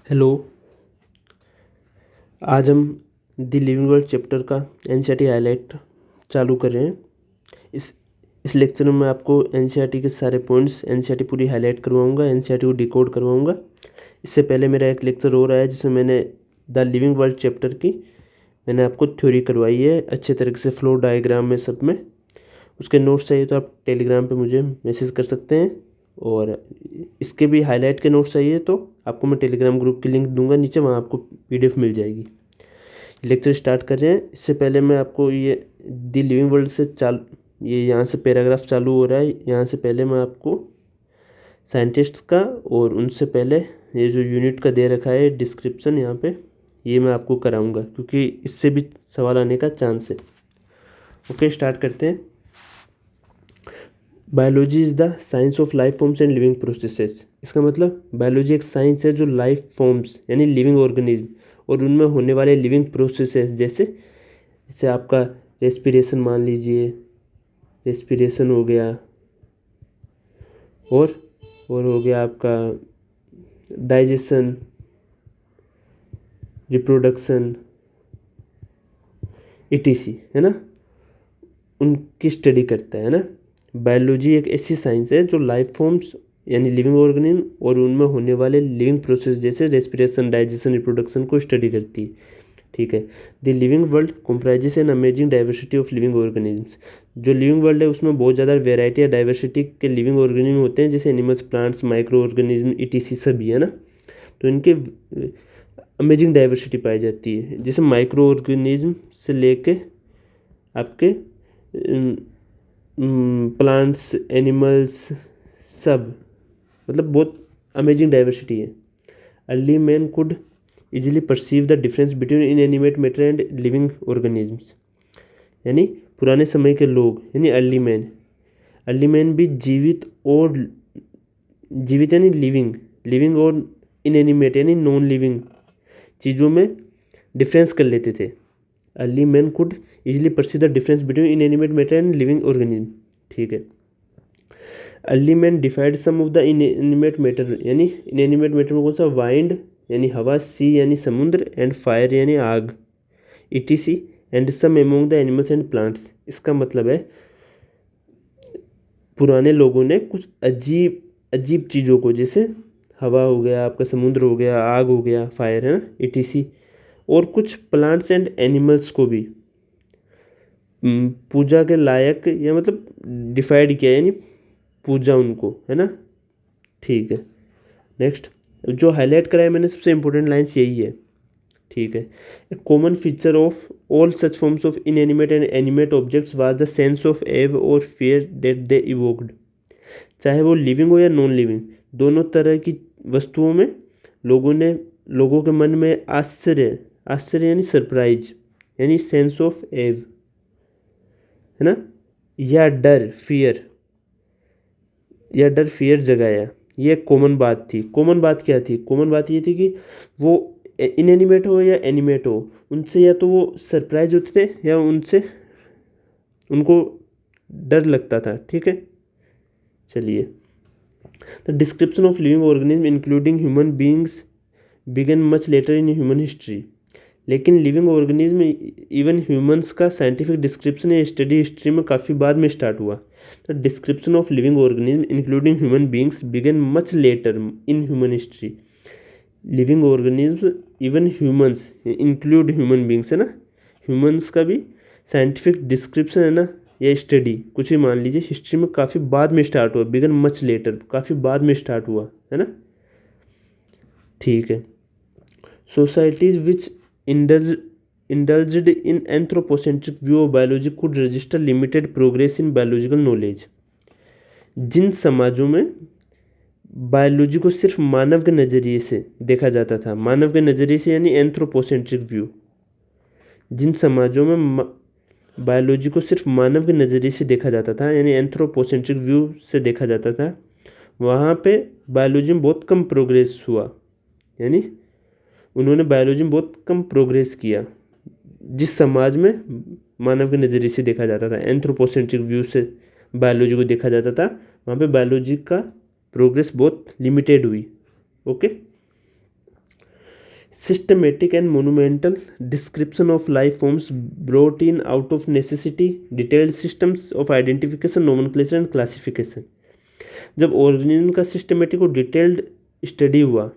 Hello. आज हम the living world chapter का एनसीईआरटी हाईलाइट चालू कर रहे हैं। इस लेक्चर में मैं आपको एनसीईआरटी के सारे पॉइंट्स एनसीईआरटी पूरी हाईलाइट करवाऊंगा, एनसीईआरटी को डिकोड करवाऊंगा। इससे पहले मेरा एक लेक्चर हो रहा है जिसमें मैंने द लिविंग वर्ल्ड चैप्टर की मैंने आपको थ्योरी करवाई है अच्छे तरीके से, फ्लो डायग्राम में, सब में। उसके नोट्स चाहिए तो आप टेलीग्राम पे मुझे मैसेज कर सकते हैं, और इसके भी हाईलाइट के नोट्स चाहिए तो आपको मैं टेलीग्राम ग्रुप की लिंक दूंगा नीचे, वहाँ आपको पीडीएफ मिल जाएगी। लेक्चर स्टार्ट कर रहे हैं। इससे पहले मैं आपको ये दी लिविंग वर्ल्ड से ये यहाँ से पैराग्राफ चालू हो रहा है। यहाँ से पहले मैं आपको साइंटिस्ट्स का और उनसे पहले ये जो यूनिट का दे रखा है डिस्क्रिप्शन यहाँ पे, ये मैं आपको कराऊंगा क्योंकि इससे भी सवाल आने का चांस है। ओके, स्टार्ट करते हैं। Biology is the science of life forms and living processes. इसका मतलब बायोलॉजी एक साइंस है जो लाइफ फॉर्म्स यानी लिविंग ऑर्गेनिज्म और उनमें होने वाले लिविंग प्रोसेसेस, जैसे जैसे आपका रेस्पिरेशन मान लीजिए, रेस्पिरेशन हो गया, और हो गया आपका डाइजेशन, रिप्रोडक्शन, ईटीसी, है ना, उनकी स्टडी करता है ना। बायोलॉजी एक ऐसी साइंस है जो लाइफ फॉर्म्स यानी लिविंग ऑर्गेनिज्म और उनमें होने वाले लिविंग प्रोसेस जैसे रेस्पिरेशन, डाइजेशन, रिप्रोडक्शन को स्टडी करती है। ठीक है। The living world comprises an amazing diversity of living organisms. जो लिविंग वर्ल्ड है उसमें बहुत ज़्यादा वेराइटी या डाइवर्सिटी के लिविंग ऑर्गेनिज्म होते हैं, जैसे animals, plants, micro organism, etc सभी, है ना। तो इनके अमेजिंग डाइवर्सिटी पाई जाती है, जैसे माइक्रो ऑर्गेनिज्म से लेके आपके प्लांट्स, एनिमल्स, सब, मतलब बहुत अमेजिंग डाइवर्सिटी है। Early man could easily perceive the difference between inanimate matter and living organisms. यानी पुराने समय के लोग यानी अर्ली मैन भी जीवित यानी लिविंग और इनएनिमेट यानी नॉन लिविंग चीज़ों में डिफरेंस कर लेते थे। Early man could easily perceive the difference between inanimate matter and living organism. ठीक है। Early man defined some of the inanimate matter, यानी इनएनिमेट मैटर में कौन सा, वाइंड यानी हवा, सी यानी समुद्र, एंड फायर यानी आग, etc, and some among the animals and plants. इसका मतलब है पुराने लोगों ने कुछ अजीब अजीब चीज़ों को, जैसे हवा हो गया, आपका समुद्र हो गया, आग हो गया, फायर है ना, ईटीसी, और कुछ प्लांट्स एंड एनिमल्स को भी पूजा के लायक या मतलब डिफाइड किया, यानी पूजा उनको, है ना। ठीक है। नेक्स्ट जो हाईलाइट करा है मैंने, सबसे इंपॉर्टेंट लाइन्स यही है। ठीक है। A common feature of all such forms of inanimate and animate objects was the sense of awe और फियर दैट दे इवोक्ड। चाहे वो लिविंग हो या नॉन लिविंग, दोनों तरह की वस्तुओं में लोगों के मन में आश्चर्य यानी सरप्राइज यानी सेंस ऑफ एव, है ना, या डर फियर जगाया। ये कॉमन बात थी। कॉमन बात क्या थी? कॉमन बात ये थी कि वो इनएनिमेट हो या एनिमेट हो, उनसे या तो वो सरप्राइज होते थे या उनको डर लगता था। ठीक है, चलिए। The description of living organism including human beings began much later in human history. लेकिन लिविंग ऑर्गेनिज्म इवन ह्यूमंस का साइंटिफिक डिस्क्रिप्शन या स्टडी हिस्ट्री में काफ़ी बाद में स्टार्ट हुआ। The description of living organism including human beings began much later in human history. Living organism even humans include human beings, है ना, ह्यूमंस का भी साइंटिफिक डिस्क्रिप्शन, है ना, या स्टडी कुछ भी मान लीजिए, हिस्ट्री में काफ़ी बाद में स्टार्ट हुआ। बिगन मच लेटर, काफ़ी बाद में स्टार्ट हुआ, है ना। ठीक है। Societies which indulged in anthropocentric view of biology could register limited progress in biological knowledge। जिन समाजों में बायोलॉजी को सिर्फ मानव के नज़रिए से देखा जाता था, मानव के नज़रिए से यानी एंथ्रोपोसेंट्रिक व्यू, जिन समाजों में बायोलॉजी को सिर्फ मानव के नज़रिए से देखा जाता था यानी एंथ्रोपोसेंट्रिक व्यू से देखा जाता था, वहाँ पे बायोलॉजी में बहुत कम प्रोग्रेस हुआ, यानी उन्होंने बायोलॉजी में बहुत कम प्रोग्रेस किया। जिस समाज में मानव के नज़रिए से देखा जाता था, एंथ्रोपोसेंट्रिक व्यू से बायोलॉजी को देखा जाता था, वहाँ पे बायोलॉजी का प्रोग्रेस बहुत लिमिटेड हुई। Okay. systematic and monumental description of life forms brought in out of necessity, detailed systems of identification, nomenclature and classification। जब ऑर्गेनिज्म का सिस्टमेटिक और डिटेल्ड स्टडी हुआ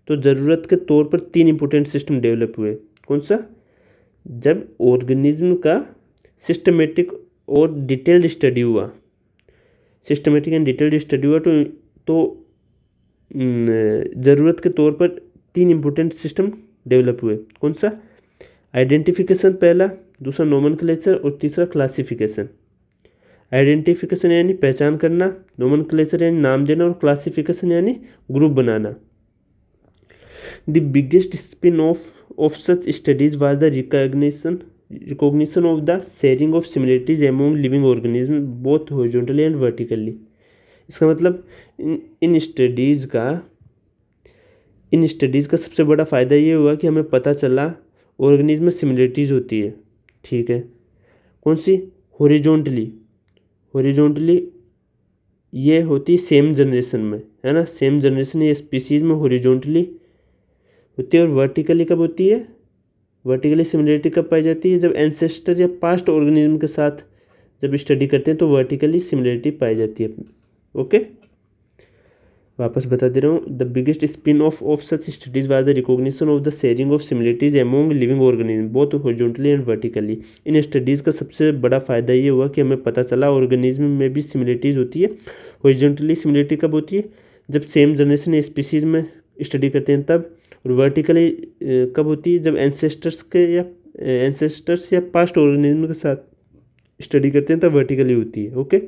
तो ज़रूरत के तौर पर 3 इंपॉर्टेंट सिस्टम डेवलप हुए। कौन सा? जब ऑर्गेनिज्म का सिस्टमेटिक और डिटेल्ड स्टडी हुआ, सिस्टमेटिक एंड डिटेल्ड स्टडी हुआ तो ज़रूरत के तौर पर 3 इंपॉर्टेंट सिस्टम डेवलप हुए। कौन सा? आइडेंटिफिकेशन पहला, दूसरा नोमेनक्लेचर और तीसरा क्लासिफिकेशन। आइडेंटिफिकेशन यानी पहचान करना, नोमेनक्लेचर यानी नाम देना और क्लासिफिकेशन यानी group banana. The biggest spin of such studies was the recognition of the sharing of similarities among living organism both horizontally and vertically. इसका मतलब इन स्टडीज़ का सबसे बड़ा फ़ायदा ये हुआ कि हमें पता चला ऑर्गेनिज्म में सिमिलरिटीज़ होती है। ठीक है, कौन सी? हॉरिजॉन्टली ये होती है सेम जनरेशन में, है ना, सेम जनरेशन या स्पीसीज में हॉरिजॉन्टली होती है। और वर्टिकली कब होती है? वर्टिकली सिमिलरिटी कब पाई जाती है? जब एंसेस्टर या पास्ट ऑर्गेनिज्म के साथ जब स्टडी करते हैं तो वर्टिकली सिमिलरिटी पाई जाती है। ओके, वापस बता दे रहा हूँ। The biggest spin of such studies was the recognition of the sharing of similarities among living organism both horizontally and vertically. In studies का सबसे बड़ा फ़ायदा ये हुआ कि हमें पता चला ऑर्गेनिज्म में भी सिमिलरिटीज़ होती है। हॉरिजॉन्टली सिमिलरिटी कब होती है? जब सेम जनरेशन या स्पीसीज में स्टडी करते हैं तब। और वर्टिकली कब होती है? जब एंसेस्टर्स या पास्ट ऑर्गेनिज्म के साथ स्टडी करते हैं तब वर्टिकली होती है। Okay,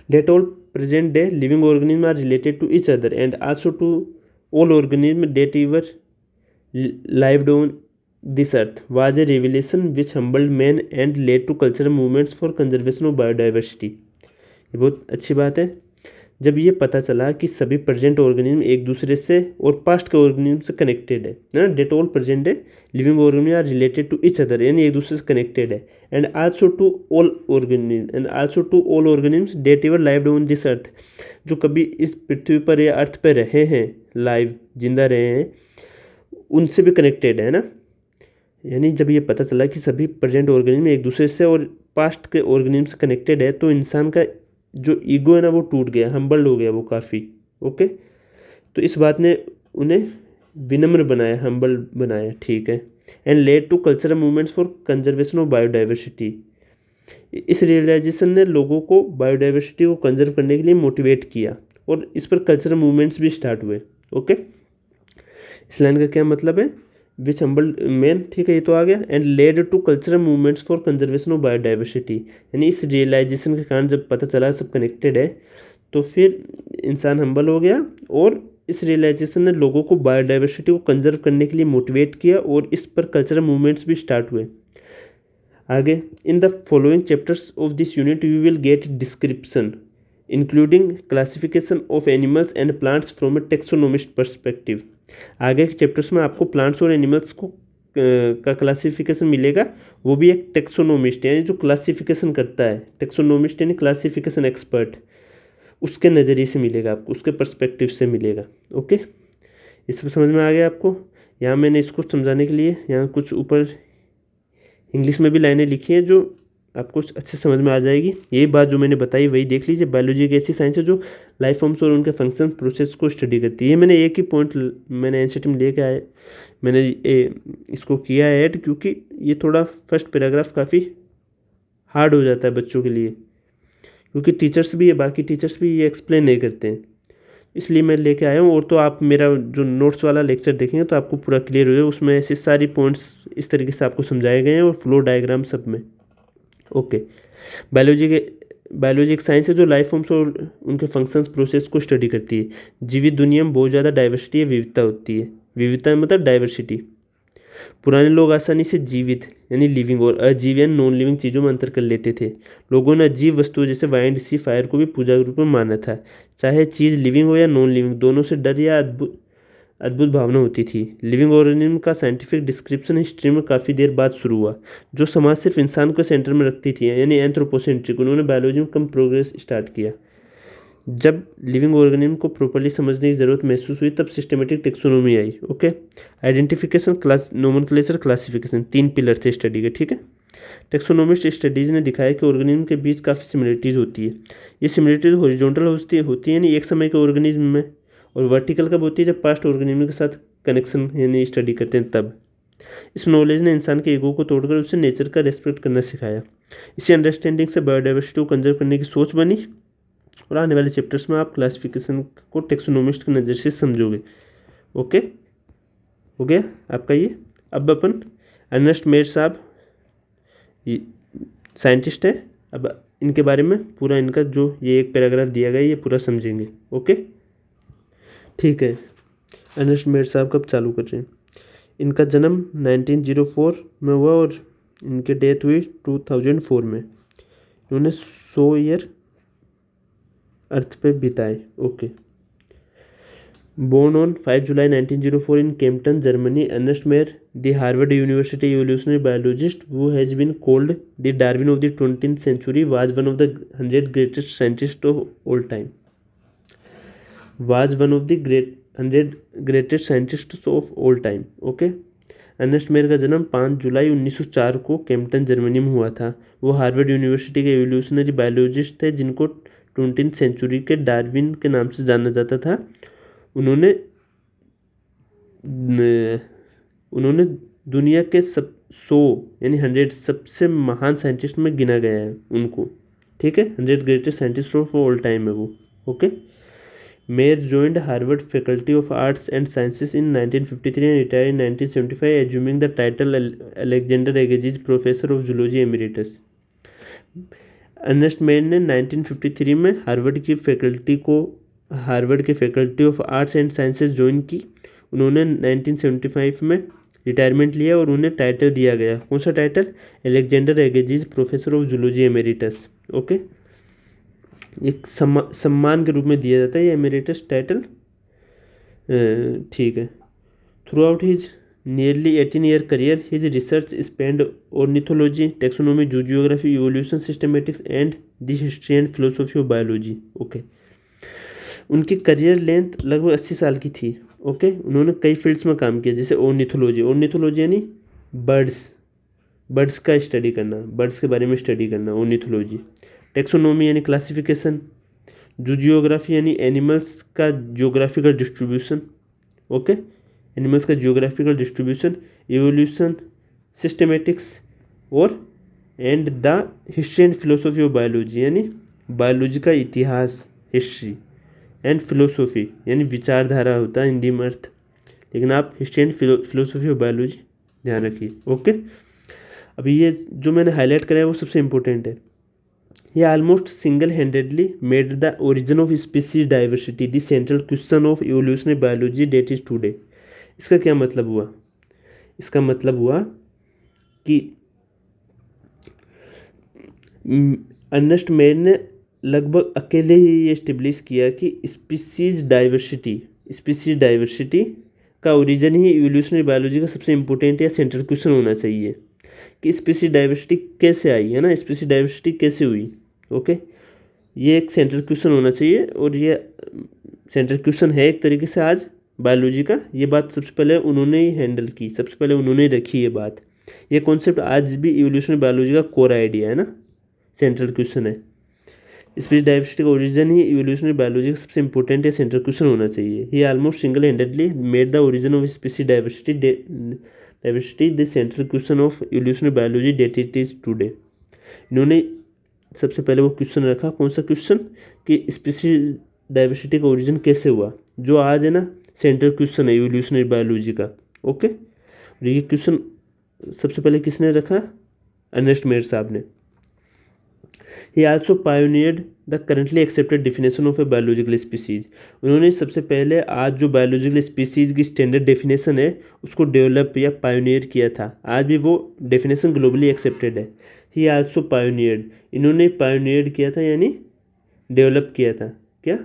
that all present day living organisms are related to each other and also to all organisms that ever lived on this earth was a revelation which humbled man and led to cultural movements for conservation of biodiversity। ये बहुत अच्छी बात है। जब ये पता चला कि सभी प्रेजेंट ऑर्गेनिज्म एक दूसरे से और पास्ट के ऑर्गेनिज्म से कनेक्टेड है ना, डेट ऑल प्रेजेंट है living organism are related to each other, यानी एक दूसरे से कनेक्टेड है। And also to all organism that ever lived on this earth, जो कभी इस पृथ्वी पर या अर्थ पर रहे हैं, लाइव जिंदा रहे हैं, उनसे भी कनेक्टेड है ना। यानी जब ये पता चला कि सभी प्रेजेंट ऑर्गेनिज्म एक दूसरे से और पास्ट के ऑर्गेनिज्म से कनेक्टेड है तो इंसान का जो ईगो है ना वो टूट गया, हम्बल्ड हो गया वो काफ़ी। ओके, तो इस बात ने उन्हें विनम्र बनाया, हम्बल्ड बनाया। ठीक है, and led to cultural movements for conservation of biodiversity. इस रियलाइजेशन ने लोगों को बायोडाइवर्सिटी को कंजर्व करने के लिए मोटिवेट किया और इस पर कल्चरल मूवमेंट्स भी स्टार्ट हुए। ओके, इस लाइन का क्या मतलब है? विच हम्बल्ड मैन, ठीक है, ये तो आ गया। And led to cultural movements for conservation of biodiversity, यानी इस रियलाइजेशन के कारण जब पता चला सब कनेक्टेड है तो फिर इंसान हम्बल हो गया और इस रियलाइजेशन ने लोगों को बायोडाइवर्सिटी को कंजर्व करने के लिए मोटिवेट किया और इस पर कल्चरल मूवमेंट्स भी स्टार्ट हुए। आगे, in the following chapters of this unit you will get description including classification of animals and plants from A taxonomist perspective. आगे के चैप्टर्स में आपको प्लांट्स और एनिमल्स को का क्लासिफिकेशन मिलेगा, वो भी एक टेक्सोनोमिस्ट यानी जो क्लासिफिकेशन करता है, टेक्सोनोमिस्ट यानी क्लासिफिकेशन एक्सपर्ट, उसके नज़रिए से मिलेगा आपको, उसके पर्सपेक्टिव से मिलेगा। ओके, ये सब समझ में आ गया आपको? यहाँ मैंने इसको समझाने के लिए यहाँ कुछ ऊपर इंग्लिश में भी लाइनें लिखी हैं जो आपको अच्छे समझ में आ जाएगी। यही बात जो मैंने बताई वही देख लीजिए। बायोलॉजी एक ऐसी साइंस है जो लाइफ फॉर्म्स और उनके फंक्शन प्रोसेस को स्टडी करती है। ये मैंने एक ही पॉइंट मैंने एनसीईआरटी में लेके आए, मैंने इसको किया है ऐड, क्योंकि ये थोड़ा फर्स्ट पैराग्राफ काफ़ी हार्ड हो जाता है बच्चों के लिए, क्योंकि टीचर्स भी बाकी टीचर्स भी ये एक्सप्लेन नहीं करते हैं, इसलिए मैं लेके आया हूँ। और तो आप मेरा जो नोट्स वाला लेक्चर देखेंगे तो आपको पूरा क्लियर हो जाए, उसमें ऐसी सारी पॉइंट्स इस तरीके से आपको समझाए गए हैं और फ्लो डायग्राम सब में। ओके, बायोलॉजी एक साइंस है जो लाइफ फॉर्म्स और उनके फंक्शंस प्रोसेस को स्टडी करती है। जीवित दुनिया में बहुत ज़्यादा डाइवर्सिटी या विविधता होती है। विविधता मतलब डाइवर्सिटी। पुराने लोग आसानी से जीवित यानी लिविंग और अजीव या नॉन लिविंग चीज़ों में अंतर कर लेते थे। लोगों ने अजीब वस्तुओं जैसे वाइंड, सी, फायर को भी पूजा के रूप में माना था। चाहे चीज़ लिविंग हो या नॉन लिविंग, दोनों से डर या अद्भुत भावना होती थी। लिविंग ऑर्गेनिज्म का साइंटिफिक डिस्क्रिप्शन हिस्ट्री में काफ़ी देर बाद शुरू हुआ, जो समाज सिर्फ इंसान को सेंटर में रखती थी, यानी एंथ्रोपोसेंट्रिक। उन्होंने बायोलॉजी में कम प्रोग्रेस स्टार्ट किया। जब लिविंग ऑर्गेनिज्म को प्रॉपर्ली समझने की ज़रूरत महसूस हुई तब सिस्टमेटिक टेक्सोनोमी आई। Okay, identification, class, nomenclature, classification, 3 pillar थे स्टडी के। ठीक है, टेक्सोनोमिस्ट स्टडीज़ ने दिखाया कि ऑर्गेनिज्म के बीच काफ़ी सिमिलरिटीज़ होती है। ये सिमिलरिटीज़ हॉरिजॉन्टल होती है यानी एक समय के ऑर्गेनिज्म में, और वर्टिकल कब होती है जब पास्ट ऑर्गेनिज्म के साथ कनेक्शन यानी स्टडी करते हैं तब। इस नॉलेज ने इंसान के ईगो को तोड़कर उसे नेचर का रेस्पेक्ट करना सिखाया। इसी अंडरस्टैंडिंग से बायोडाइवर्सिटी को कंजर्व करने की सोच बनी, और आने वाले चैप्टर्स में आप क्लासिफिकेशन को टेक्सोनोमिस्ट की नज़र से समझोगे। ओके, हो गया आपका ये। अब अपन अर्नेस्ट मेयर साहब साइंटिस्ट है, अब इनके बारे में पूरा इनका जो ये एक पैराग्राफ दिया गया है ये पूरा समझेंगे। ओके, ठीक है। अर्नेस्ट मेयर साहब कब चालू कर रहे हैं? इनका जन्म 1904 में हुआ और इनकी डेथ हुई 2004 में। इन्होंने 100 ईयर अर्थ पे बिताए। Okay, born on 5 July 1904 in Kempten, Germany, Ernest Mayr, the Harvard University evolutionary biologist who has been called the Darwin of the 20th century, was one of the 100 greatest scientists of all time. Was one of the 100 greatest scientists of all time. Okay, Ernest Mayr का जन्म 5 July 1904 को Kempton, Germany में हुआ था। वो Harvard university के evolutionary biologist थे जिनको 20th सेंचुरी के डार्विन के नाम से जाना जाता था। उन्होंने दुनिया के 100 यानी 100 सबसे महान साइंटिस्ट में गिना गया है उनको। ठीक है, 100 greatest scientist of all time है वो। Okay, mayor joined Harvard faculty of arts and sciences in 1953 and retired in 1975, assuming the title Alexander Agassiz Professor of Zoology Emeritus. Ernest Mayr ने 1953 में हार्वर्ड की faculty of arts and sciences join की। उन्होंने 1975 में retirement लिया और उन्हें title दिया गया। कौन सा title? Alexander Agassiz professor of zoology emeritus. Okay, एक सम्मान के रूप में दिया जाता है ये एमेरिटस टाइटल। ठीक है। Throughout his nearly 18 year career his research spend ornithology, taxonomy, zoogeography, evolution, systematics and the history and philosophy of biology. Okay, उनकी करियर लेंथ लगभग 80 साल की थी। ओके, उन्होंने कई फील्ड्स में काम किया, जैसे ऑर्निथोलॉजी यानी बर्ड्स का स्टडी करना, बर्ड्स के बारे में स्टडी करना, ऑर्निथोलॉजी। टेक्सोनोमी यानी क्लासिफिकेशन, जू जियोग्राफी यानी एनिमल्स का जियोग्राफिकल डिस्ट्रीब्यूशन। ओके, एनिमल्स का जियोग्राफिकल डिस्ट्रीब्यूशन, इवोल्यूशन, सिस्टमेटिक्स और and the history and philosophy of biology यानी बायोलॉजी का इतिहास, हिस्ट्री एंड फिलोसॉफी यानी विचारधारा होता है हिंदी में अर्थ, लेकिन आप history and philosophy of biology ध्यान रखिए। ओके, अभी ये जो मैंने हाईलाइट करा है वो सबसे इम्पोर्टेंट है। ये almost single handedly made the origin of species diversity the central question of evolutionary biology that is today. इसका क्या मतलब हुआ? इसका मतलब हुआ कि अर्नेस्ट मेयर ने लगभग अकेले ही ये एस्टेब्लिश किया कि स्पीसीज डाइवर्सिटी का ओरिजिन ही इवोल्यूशनरी बायोलॉजी का सबसे इम्पोर्टेंट या सेंट्रल क्वेश्चन होना चाहिए कि स्पीसीज डाइवर्सिटी कैसे आई है ना, स्पीसीज डाइवर्सिटी कैसे हुई। ओके, ये एक सेंट्रल क्वेश्चन होना चाहिए और ये सेंट्रल क्वेश्चन है एक तरीके से आज बायोलॉजी का। ये बात सबसे पहले उन्होंने ही हैंडल की, सबसे पहले उन्होंने ही रखी ये बात। ये कॉन्सेप्ट आज भी इवोल्यूशनरी बायोलॉजी का कोर आइडिया है ना, सेंट्रल क्वेश्चन है। स्पीसीज डाइवर्सिटी का ओरिजिन ही इवोल्यूशनरी बायोलॉजी का सबसे इंपॉर्टेंट या सेंट्रल क्वेश्चन होना चाहिए। ये almost single handedly made the origin of species diversity the central question of evolutionary biology that it is today. इन्होंने सबसे पहले वो क्वेश्चन रखा, कौन सा क्वेश्चन, कि स्पीसीज डाइवर्सिटी का ओरिजिन कैसे हुआ, जो आज है ना सेंट्रल क्वेश्चन है इवोल्यूशनरी बायोलॉजी का। ओके, और ये क्वेश्चन सबसे पहले किसने रखा? अर्नेस्ट मेयर साहब ने। He also pioneered the currently accepted definition of a biological species. उन्होंने सबसे पहले आज जो बायोलॉजिकल स्पीसीज की स्टैंडर्ड डेफिनेशन है उसको डेवलप या पायोनियर किया था। आज भी वो डेफिनेशन ग्लोबली एक्सेप्टेड है। He also pioneered, इन्होंने पायोनियर किया था यानी डेवलप किया था। क्या?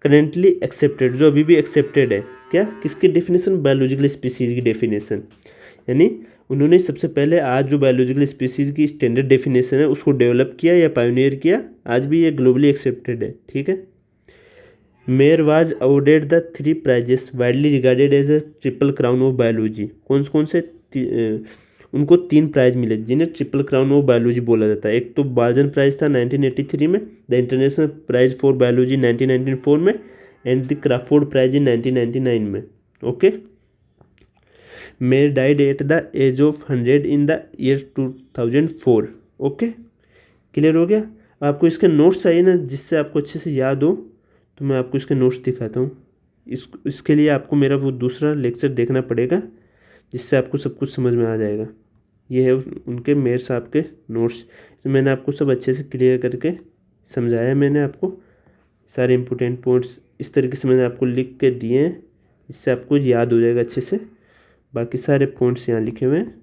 करेंटली एक्सेप्टेड, जो अभी भी एक्सेप्टेड है। क्या? किसकी डेफिनेशन? बायोलॉजिकल स्पीसीज की डेफिनेशन। यानी उन्होंने सबसे पहले आज जो बायोलॉजिकल स्पीसीज की स्टैंडर्ड डेफिनेशन है उसको डेवलप किया या पायोनियर किया। आज भी ये ग्लोबली एक्सेप्टेड है। ठीक है, Mayr was awarded the 3 prizes widely regarded as a triple crown of biology. कौन से उनको 3 प्राइज मिले जिन्हें ट्रिपल क्राउन ऑफ बायोलॉजी बोला जाता है। एक तो बाल्जन प्राइज था 1983 में, the international prize for biology 1994 में, and the Crafoord prize in 1999 में। Okay. Mayr died at the age of 100 in the year 2004। Okay, clear हो गया। आपको इसके नोट्स चाहिए ना जिससे आपको अच्छे से याद हो, तो मैं आपको इसके नोट्स दिखाता हूँ। इसके लिए आपको मेरा वो दूसरा लेक्चर देखना पड़ेगा जिससे आपको सब कुछ समझ में आ जाएगा। ये है उनके मेयर साहब के नोट्स। तो मैंने आपको सब अच्छे से क्लियर करके समझाया। मैंने आपको सारे इम्पोर्टेंट पॉइंट्स इस तरीके से मैंने आपको लिख के दिए हैं जिससे आपको याद हो जाएगा अच्छे से। बाकी सारे पॉइंट्स यहाँ लिखे हुए हैं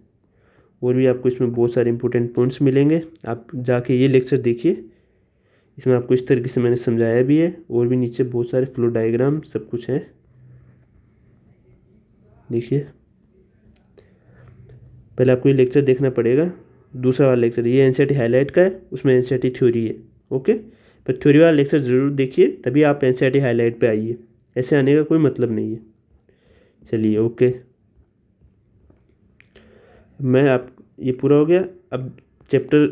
और भी आपको इसमें बहुत सारे इंपॉर्टेंट पॉइंट्स मिलेंगे। आप जाके ये लेक्चर देखिए, इसमें आपको इस तरीके से मैंने समझाया भी है और भी नीचे बहुत सारे फ्लो डायग्राम सब कुछ है। देखिए, पहले आपको ये लेक्चर देखना पड़ेगा। दूसरा वाला लेक्चर ये एनसीईआरटी हाईलाइट का है, उसमें एनसीईआरटी थ्योरी है। ओके, पर थ्योरी वाला लेक्चर ज़रूर देखिए तभी आप एनसीईआरटी हाईलाइट पे आइए, ऐसे आने का कोई मतलब नहीं है। चलिए, ओके, मैं आप ये पूरा हो गया। अब चैप्टर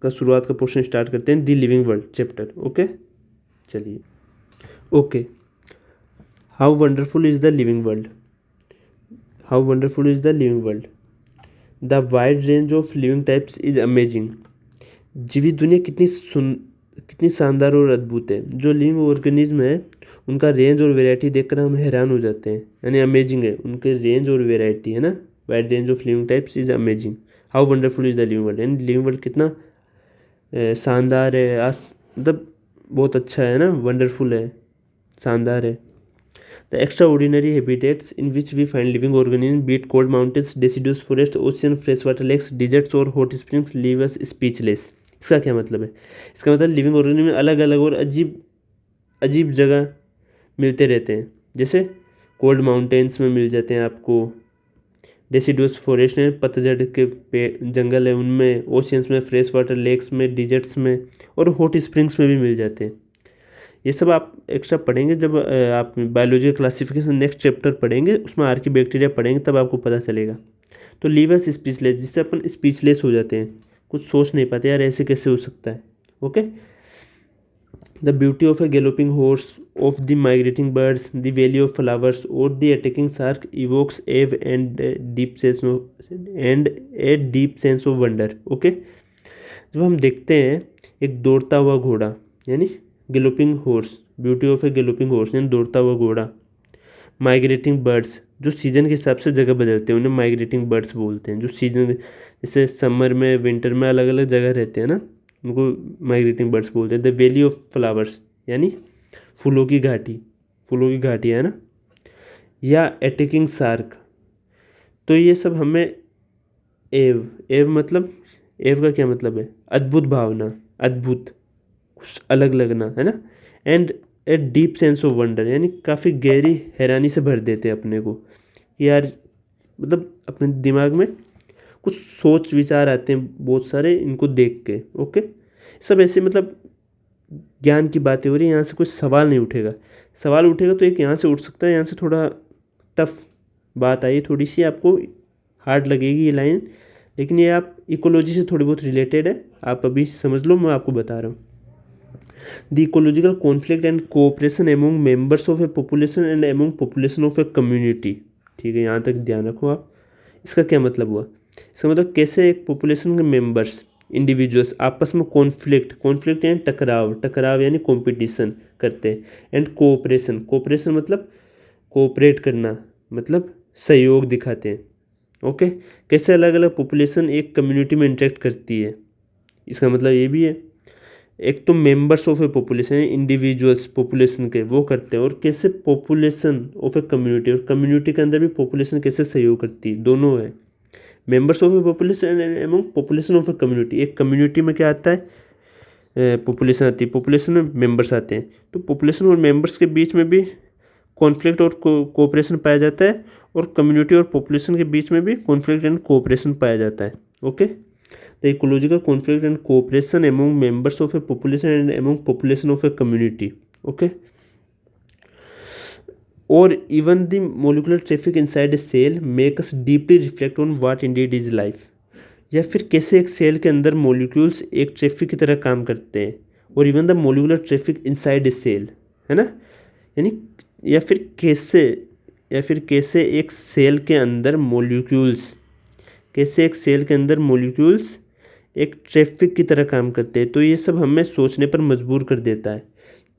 का शुरुआत का पोर्शन स्टार्ट करते हैं, the living world chapter. Okay, चलिए। Okay, how wonderful is the living world. How wonderful is the living world. The wide range of living types is amazing. जीवित दुनिया कितनी शानदार और अद्भुत है। जो लिविंग ऑर्गेनिज्म है उनका रेंज और वैरायटी देखकर हम हैरान हो जाते हैं, यानी अमेजिंग है उनके रेंज और वैरायटी, है ना। Wide range of living types is amazing. How wonderful is the living world, यानी लिविंग वर्ल्ड कितना शानदार है। मतलब बहुत अच्छा है ना, वंडरफुल है, शानदार है। The extraordinary habitats in which we find living organism be it cold mountains, deciduous forest, ocean, fresh water lakes, deserts और hot springs leave us speechless. इसका क्या मतलब है? इसका मतलब लिविंग ऑर्गेनिज्म अलग अलग और अजीब अजीब जगह मिलते रहते हैं। जैसे कोल्ड माउंटेन्स में मिल जाते हैं आपको, डेसिडुअस फॉरेस्ट में पतझड़ के जंगल है उनमें, ओशियंस में, फ्रेश वाटर लेक्स में, डिजर्ट्स में और हॉट स्प्रिंग्स में भी मिल जाते हैं। ये सब आप एक्स्ट्रा पढ़ेंगे जब आप बायोलॉजी का क्लासिफिकेशन नेक्स्ट चैप्टर पढ़ेंगे, उसमें आर्की बैक्टीरिया पढ़ेंगे तब आपको पता चलेगा। तो लीवर्स स्पीचलेस, जिससे अपन स्पीचलेस हो जाते हैं, कुछ सोच नहीं पाते यार ऐसे कैसे हो सकता है। Okay. The beauty of A galloping horse, of the migrating birds, the valley of flowers और द अटैकिंग शार्क इवोक्स एव and a deep sense of wonder. Okay, जब हम देखते हैं एक दौड़ता हुआ घोड़ा, यानी galloping horse, beauty of A galloping horse यानी दौड़ता हुआ घोड़ा, माइग्रेटिंग बर्ड्स जो सीजन के हिसाब से जगह बदलते हैं उन्हें माइग्रेटिंग बर्ड्स बोलते हैं। जो सीजन जैसे समर में, विंटर में अलग अलग जगह रहते हैं ना, उनको माइग्रेटिंग बर्ड्स बोलते हैं। द वैली ऑफ फ्लावर्स यानी फूलों की घाटी, फूलों की घाटी है ना, या अटैकिंग शार्क। तो ये सब हमें एव एव मतलब, एव का क्या मतलब है? अद्भुत भावना, अद्भुत, कुछ अलग लगना, है ना। And a deep sense of wonder यानी काफ़ी गहरी हैरानी से भर देते हैं अपने को यार, मतलब अपने दिमाग में कुछ सोच विचार आते हैं बहुत सारे इनको देख के। ओके, सब ऐसे मतलब ज्ञान की बातें हो रही हैं, यहाँ से कुछ सवाल नहीं उठेगा। सवाल उठेगा तो एक यहाँ से उठ सकता है, यहाँ से थोड़ा टफ बात आई, थोड़ी सी आपको हार्ड लगेगी ये लाइन, लेकिन ये आप इकोलॉजी से थोड़ी बहुत रिलेटेड है, आप अभी समझ लो, मैं आपको बता रहा हूँ। The ecological conflict and cooperation among members of a population and among population of a community. ठीक है, यहाँ तक ध्यान रखो आप। इसका क्या मतलब हुआ? इसका मतलब कैसे एक पॉपुलेशन के मेंबर्स, इंडिविजुअल्स आपस में कॉन्फ्लिक्ट यानी टकराव यानी कॉम्पिटिशन करते हैं, एंड कोऑपरेशन मतलब कोऑपरेट करना, मतलब सहयोग दिखाते हैं। ओके, कैसे अलग अलग पॉपुलेशन एक कम्युनिटी में इंटरेक्ट करती है, इसका मतलब ये भी है। एक तो members of a population, individuals population के वो करते हैं, और कैसे पॉपुलेशन ऑफ ए कम्युनिटी, और कम्युनिटी के अंदर भी पॉपुलेशन कैसे सहयोग करती है, दोनों है। Members of a population among population of a community, एक कम्युनिटी में क्या आता है? पॉपुलेशन आती है, पॉपुलेशन में मेंबर्स आते हैं। तो पॉपुलेशन और मेंबर्स के बीच में भी कॉन्फ्लिक्ट और कोऑपरेशन पाया जाता है, और कम्युनिटी और पॉपुलेशन के बीच में भी कॉन्फ्लिक्ट एंड कोऑपरेशन पाया जाता है। Okay, the ecological conflict and cooperation among members of a population and among population of a community. Okay, और even the molecular traffic inside a cell make us deeply reflect on what indeed is life. या फिर कैसे एक cell के अंदर molecules एक traffic की तरह काम करते हैं, और even the molecular traffic inside a cell, है ना। यानी या फिर कैसे एक सेल के अंदर मॉलिक्यूल्स एक ट्रैफिक की तरह काम करते हैं। तो ये सब हमें सोचने पर मजबूर कर देता है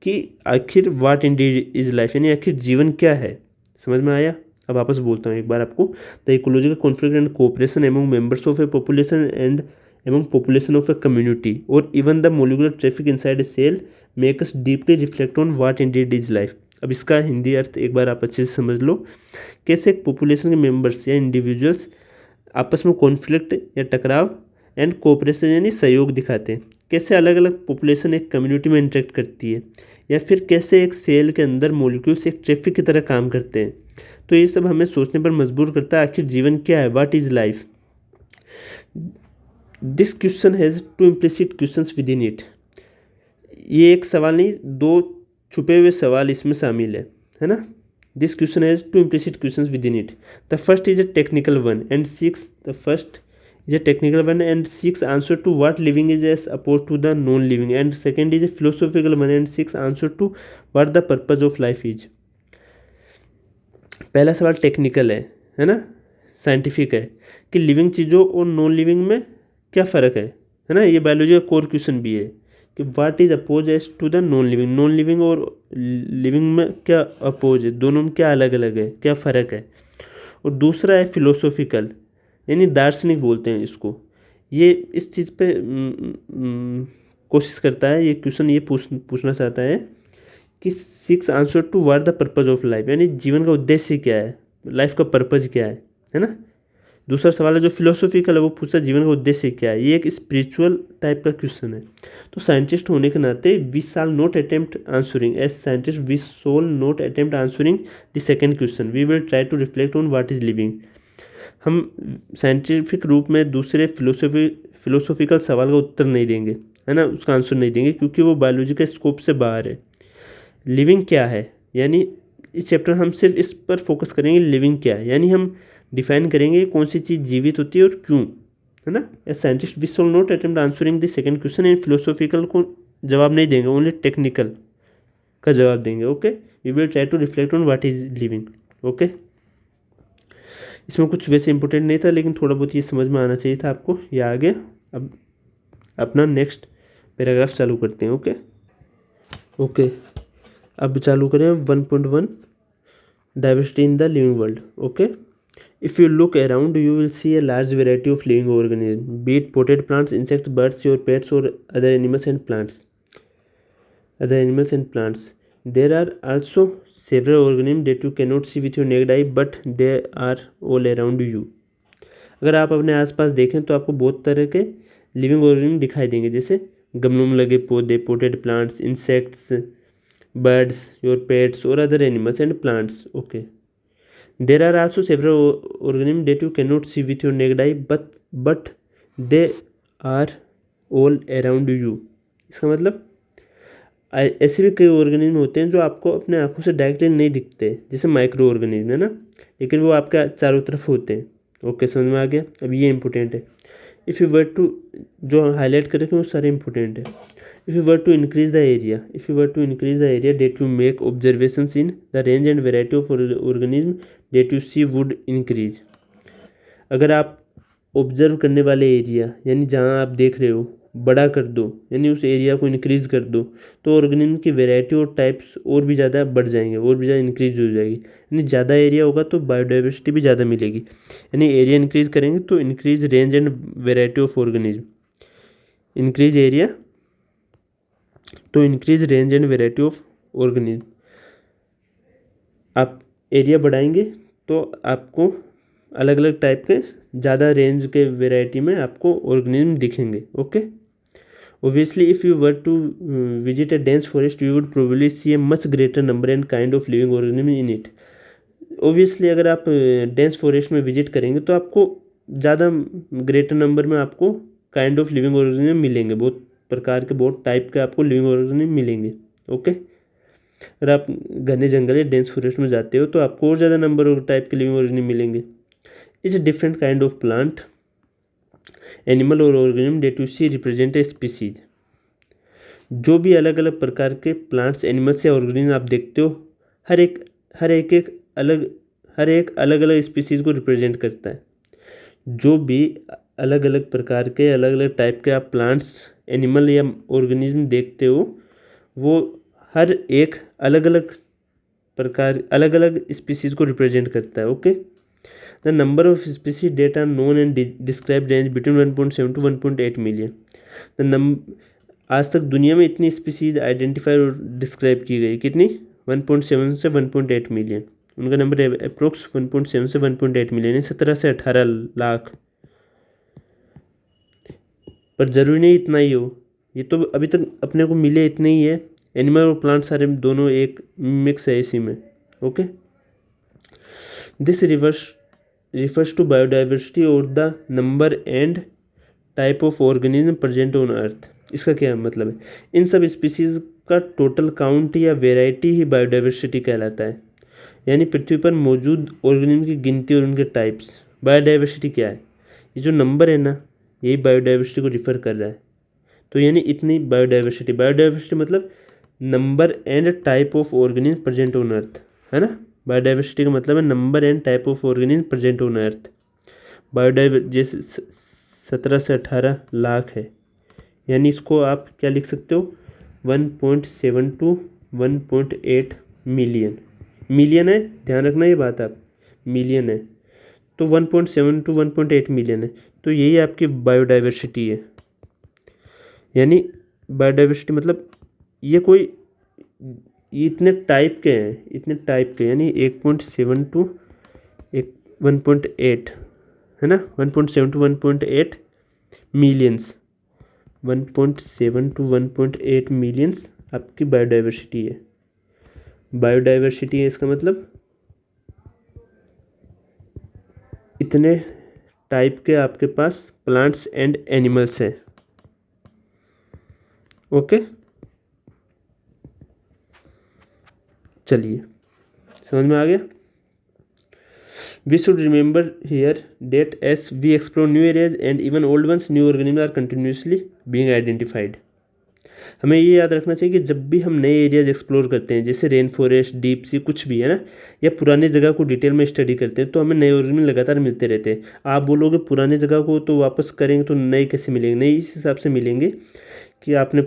कि आखिर व्हाट इंडीड इज लाइफ, यानी आखिर जीवन क्या है। समझ में आया? अब वापस बोलता हूँ एक बार आपको। The ecological conflict and cooperation among members of a population and among population of a community और even the molecular traffic inside a cell make us deeply reflect on what indeed is life. अब इसका हिंदी अर्थ एक बार आप अच्छे से समझ लो। कैसे एक पॉपुलेशन के मेंबर्स या इंडिविजुअल्स आपस में कॉन्फ्लिक्ट या टकराव एंड कोऑपरेशन यानी सहयोग दिखाते हैं। कैसे अलग अलग पॉपुलेशन एक कम्युनिटी में इंटरेक्ट करती है, या फिर कैसे एक सेल के अंदर मॉलिक्यूल्स एक ट्रैफिक की तरह काम करते हैं। तो ये सब हमें सोचने पर मजबूर करता है, आखिर जीवन क्या है, what is life. This question has two implicit questions within it. ये एक सवाल नहीं, दो छुपे हुए सवाल इसमें शामिल है ना। This question has two implicit questions within it. The first is a technical one and seeks answer to what living is as oppose to the non living, and second is a philosophical one and seeks answer to what the purpose of life is. पहला सवाल technical है ना, scientific है कि living चीज़ों और non living में क्या फ़र्क है ना। ये बायोलॉजी का कोर क्वेश्चन भी है कि what is oppose as to the non living और लिविंग में क्या अपोज है, दोनों में क्या अलग अलग है, क्या फ़र्क है। और दूसरा है फिलोसॉफिकल, यानी दार्शनिक बोलते हैं इसको। ये इस चीज़ पे कोशिश करता है, ये क्वेश्चन ये पूछना चाहता है कि seeks answer to what the purpose of life, यानी जीवन का उद्देश्य क्या है, लाइफ का पर्पज क्या है ना। दूसरा सवाल है जो फिलोसॉफिकल है, वो पूछता है जीवन का उद्देश्य क्या है। ये एक स्पिरिचुअल टाइप का क्वेश्चन है। तो साइंटिस्ट होने के नाते we shall not attempt answering the second question, we will try to reflect on what is living. हम साइंटिफिक रूप में दूसरे फिलोसॉफिकल सवाल का उत्तर नहीं देंगे, है ना, उसका आंसर नहीं देंगे, क्योंकि वो बायोलॉजी के स्कोप से बाहर है। लिविंग क्या है, यानी इस चैप्टर हम सिर्फ इस पर फोकस करेंगे, लिविंग क्या है, यानी हम डिफाइन करेंगे कौन सी चीज़ जीवित होती है और क्यों, है ना। As scientist we shall not attempt answering the second question, इन फिलोसॉफिकल को जवाब नहीं देंगे, ओनली टेक्निकल का जवाब देंगे। Okay, we will try to reflect on what is living. Okay, इसमें कुछ वैसे इंपॉर्टेंट नहीं था, लेकिन थोड़ा बहुत ये समझ में आना चाहिए था आपको। ये आगे अब अपना नेक्स्ट पैराग्राफ चालू करते हैं। ओके, अब चालू करें 1.1 diversity in the living world. Okay, if you look around you will see a large variety of living organism, be it potted plants, insects, birds, your pets और other animals and plants. There are also several organisms that you cannot see with your naked eye, but they are all around you. अगर आप अपने आसपास देखें तो आपको बहुत तरह के लिविंग ऑर्गेनिज्म दिखाई देंगे, जैसे गमलों में लगे पौधे, potted plants, insects, birds, your pets और other animals and plants. Okay, there are also several organism that you cannot see with your naked eye, but they are all around you. इसका मतलब ऐसे भी कई ऑर्गेनिज्म होते हैं जो आपको अपने आंखों से डायरेक्टली नहीं दिखते, जैसे माइक्रो ऑर्गेनिज्म, है ना, लेकिन वो आपके चारों तरफ होते हैं। ओके, समझ में आ गया। अब ये इंपॉर्टेंट है, इफ़ यू वर टू, जो हाईलाइट कर रखे हैं वो सारे इंपॉर्टेंट है। If you were to increase the area that you make observations in the range and variety of organism that you see would increase. अगर आप ऑब्जर्व करने वाले एरिया, यानी जहाँ आप देख रहे हो, बड़ा कर दो, यानी उस एरिया को इंक्रीज़ कर दो, तो ऑर्गेनिज्म की वैरायटी और टाइप्स और भी ज़्यादा बढ़ जाएंगे, और भी ज़्यादा इंक्रीज हो जाएगी। यानी ज़्यादा एरिया होगा तो बायोडाइवर्सिटी भी ज़्यादा मिलेगी, यानी एरिया इंक्रीज़ करेंगे तो increase range and variety of organism, increase area तो increase range and variety of organism. आप एरिया बढ़ाएंगे तो आपको अलग अलग टाइप के ज़्यादा रेंज के वैरायटी में आपको ऑर्गेनिज्म दिखेंगे। Okay, obviously if you were to visit a dense forest you would probably see a much greater number and kind of living organism in it. obviously अगर आप डेंस फॉरेस्ट में visit करेंगे तो आपको ज़्यादा ग्रेटर नंबर में आपको kind of living organism मिलेंगे, बहुत प्रकार के, बहुत टाइप के आपको लिविंग ऑर्गेनिज्म मिलेंगे। ओके, अगर आप घने जंगल या डेंस फॉरेस्ट में जाते हो तो आपको और ज़्यादा नंबर और टाइप के लिविंग ऑर्गेनिज्म मिलेंगे। It's different kind of plant animal और organism that you see represent a species. जो भी अलग अलग प्रकार के प्लांट्स एनिमल्स या ऑर्गेनिज्म आप देखते हो, हर एक हर एक एक अलग हर एक अलग अलग स्पीसीज को रिप्रेजेंट करता है। जो भी अलग अलग प्रकार के अलग अलग टाइप के आप प्लांट्स एनिमल या ऑर्गेनिज्म देखते हो, वो हर एक अलग अलग अलग स्पीसीज को रिप्रेजेंट करता है। Okay, the number of species that are known and describe range between 1.7 to 1.8 million. आज तक दुनिया में इतनी स्पीसीज आइडेंटिफाई और डिस्क्राइब की गई, कितनी? 1.7 से 1.8 मिलियन। उनका नंबर है अप्रोक्स 1.7 से 1.8 मिलियन, 17 से 18 लाख। पर ज़रूरी नहीं इतना ही हो, ये तो अभी तक अपने को मिले इतने ही है। एनिमल और प्लांट सारे दोनों एक मिक्स है इसी में। Okay, this refers to biodiversity और the number and type of organism present on earth. इसका क्या मतलब है? इन सब स्पीसीज का टोटल काउंट या वेराइटी ही बायोडाइवर्सिटी कहलाता है, यानी पृथ्वी पर मौजूद ऑर्गेनिज्म की गिनती और उनके टाइप्स। बायोडाइवर्सिटी क्या है? ये जो नंबर है ना, यही बायोडाइवर्सिटी को रिफ़र कर रहा है। तो यानी इतनी बायोडाइवर्सिटी मतलब number and type of organism present on earth, है ना। बायोडाइवर्सिटी का मतलब है number and type of organism present on earth. जैसे 17 से 18 लाख है, यानी इसको आप क्या लिख सकते हो? 1.7 to 1.8 मिलियन। मिलियन है, ध्यान रखना ये बात, आप मिलियन है तो 1.7 to 1.8 मिलियन है, तो यही आपकी बायोडाइवर्सिटी है। यानी बायोडाइवर्सिटी मतलब ये कोई इतने टाइप के हैं, यानी 1.7 to 1.8 है ना, 1.7 to 1.8 मिलियंस, 1.7 to 1.8 मिलियंस आपकी बायोडाइवर्सिटी है। बायोडाइवर्सिटी है इसका मतलब इतने टाइप के आपके पास प्लांट्स एंड एनिमल्स हैं। ओके, चलिए समझ में आ गया। We should remember here that as we explore new areas and even old ones, new organism are continuously being identified. हमें ये याद रखना चाहिए कि जब भी हम नए एरियाज एक्सप्लोर करते हैं, जैसे रेन फॉरेस्ट, डीप सी, कुछ भी है ना, या पुरानी जगह को डिटेल में स्टडी करते हैं, तो हमें नए ऑर्गेनिज्म लगातार मिलते रहते हैं। आप बोलोगे पुरानी जगह को तो वापस करेंगे तो नए कैसे मिलेंगे? नए इस हिसाब से मिलेंगे कि आपने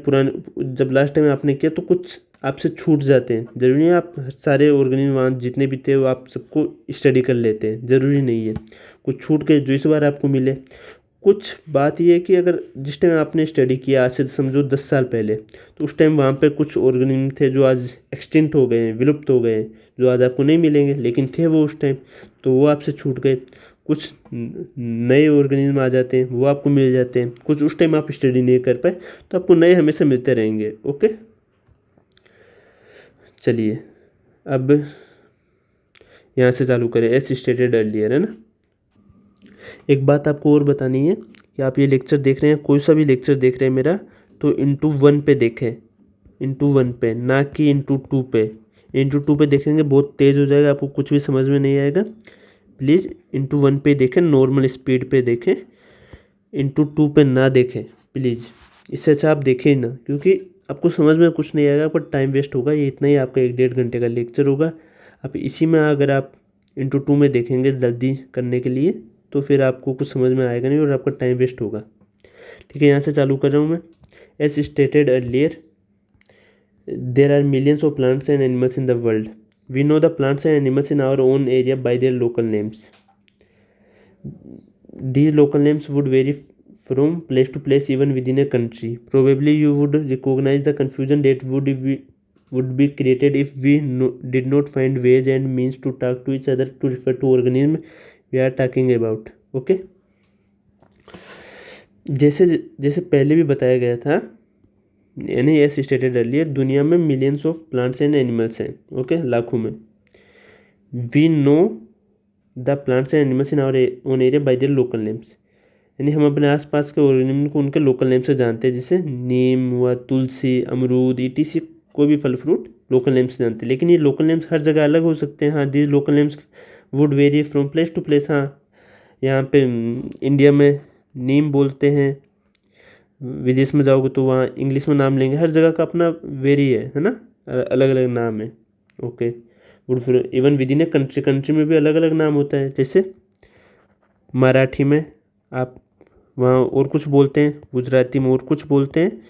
जब लास्ट टाइम आपने किया तो कुछ आपसे छूट जाते हैं। ज़रूरी नहीं है आप सारे ऑर्गेनिज्म वहाँ जितने भी थे वो आप सबको स्टडी कर लेते हैं, ज़रूरी नहीं है। कुछ छूट के जो इस बार आपको मिले। कुछ बात ये है कि अगर जिस टाइम आपने स्टडी किया आज से समझो 10 साल पहले, तो उस टाइम वहाँ पे कुछ ऑर्गेनिज्म थे जो आज एक्सटिंक्ट हो गए हैं, विलुप्त हो गए हैं, जो आज आपको नहीं मिलेंगे, लेकिन थे वो उस टाइम, तो वो आपसे छूट गए। कुछ नए ऑर्गेनिज्म आ जाते हैं, वो आपको मिल जाते हैं। कुछ उस टाइम आप स्टडी नहीं कर पाए, तो आपको नए हमेशा मिलते रहेंगे। ओके, चलिए अब यहाँ से चालू करें। एज स्टेटेड अर्लियर, है ना। एक बात आपको और बतानी है कि आप ये लेक्चर देख रहे हैं, कोई सा भी लेक्चर देख रहे हैं मेरा, तो इंटू 1 पे देखें, इंटू 1 पे, ना कि इंटू 2 पे। इंटू 2 पे देखेंगे बहुत तेज़ हो जाएगा, आपको कुछ भी समझ में नहीं आएगा। प्लीज़ इंटू 1 पे देखें, नॉर्मल स्पीड पे देखें, इंटू 2 पे ना देखें प्लीज़। इससे अच्छा आप देखें ही ना, क्योंकि आपको समझ में कुछ नहीं आएगा, पर टाइम वेस्ट होगा। ये इतना ही आपका 1-1.5 घंटे का लेक्चर होगा। आप इसी में अगर आप इंटू 2 में देखेंगे जल्दी करने के लिए, तो फिर आपको कुछ समझ में आएगा नहीं और आपका टाइम वेस्ट होगा। ठीक है, यहाँ से चालू कर रहा हूँ मैं। As stated earlier, there are millions of plants and animals in the world. We know the plants and animals in our own area by their local names. These local names would vary from place to place even within a country. Probably you would recognize the confusion that would be created if we did not find ways and means to talk to each other to refer to organism we are talking about. Okay? जैसे पहले भी बताया गया था, यानी as stated earlier, दुनिया में millions of plants and animals हैं। ओके, लाखों में। We know the plants and animals in our own area by their local names, यानी हम अपने आसपास के ऑर्गेनिज्म को उनके लोकल नेम से जानते हैं, जैसे नीम हुआ, तुलसी, अमरूद, ईटीसी, कोई भी फल फ्रूट लोकल नेम्स से जानते हैं, लेकिन ये लोकल नेम्स हर जगह अलग हो सकते हैं। हाँ, these local names would vary from place to place. हाँ, यहाँ पे इंडिया में नीम बोलते हैं, विदेश में जाओगे तो वहाँ इंग्लिश में नाम लेंगे। हर जगह का अपना वेरी है ना, अलग अलग नाम है। ओके, वुड फिर even with in a country, country में भी अलग अलग नाम होता है। जैसे मराठी में आप वहाँ और कुछ बोलते हैं, गुजराती में और कुछ बोलते हैं,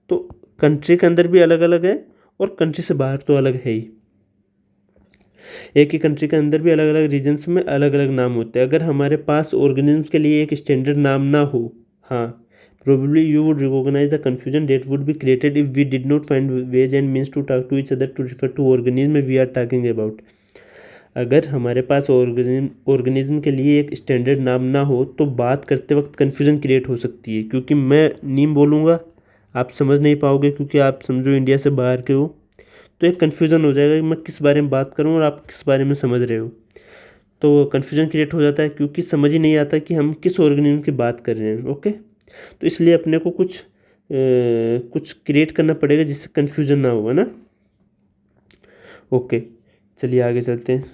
तो कंट्री के अंदर भी अलग अलग है और कंट्री से बाहर तो अलग है ही। एक ही कंट्री के अंदर भी अलग अलग रीजन्स में अलग अलग नाम होते हैं। अगर हमारे पास ऑर्गेनिज्म्स के लिए एक स्टैंडर्ड नाम ना हो, हाँ, probably you would recognize the confusion that would be created if we did not find ways and means to talk to each other to refer to organism we are talking about। अगर हमारे पास organism के लिए एक standard नाम ना हो तो बात करते वक्त कन्फ्यूज़न क्रिएट हो सकती है, क्योंकि मैं नीम बोलूँगा, आप समझ नहीं पाओगे, क्योंकि आप समझो इंडिया से बाहर के हो, तो एक कन्फ्यूज़न हो जाएगा कि मैं किस बारे में बात करूँ और आप किस बारे में समझ रहे हो। तो कन्फ्यूज़न क्रिएट हो जाता है, क्योंकि समझ ही नहीं आता कि हम किस ऑर्गेनिज्म की बात कर रहे हैं। ओके, तो इसलिए अपने को कुछ क्रिएट करना पड़ेगा जिससे कन्फ्यूज़न ना होगा ना। ओके, चलिए आगे चलते हैं,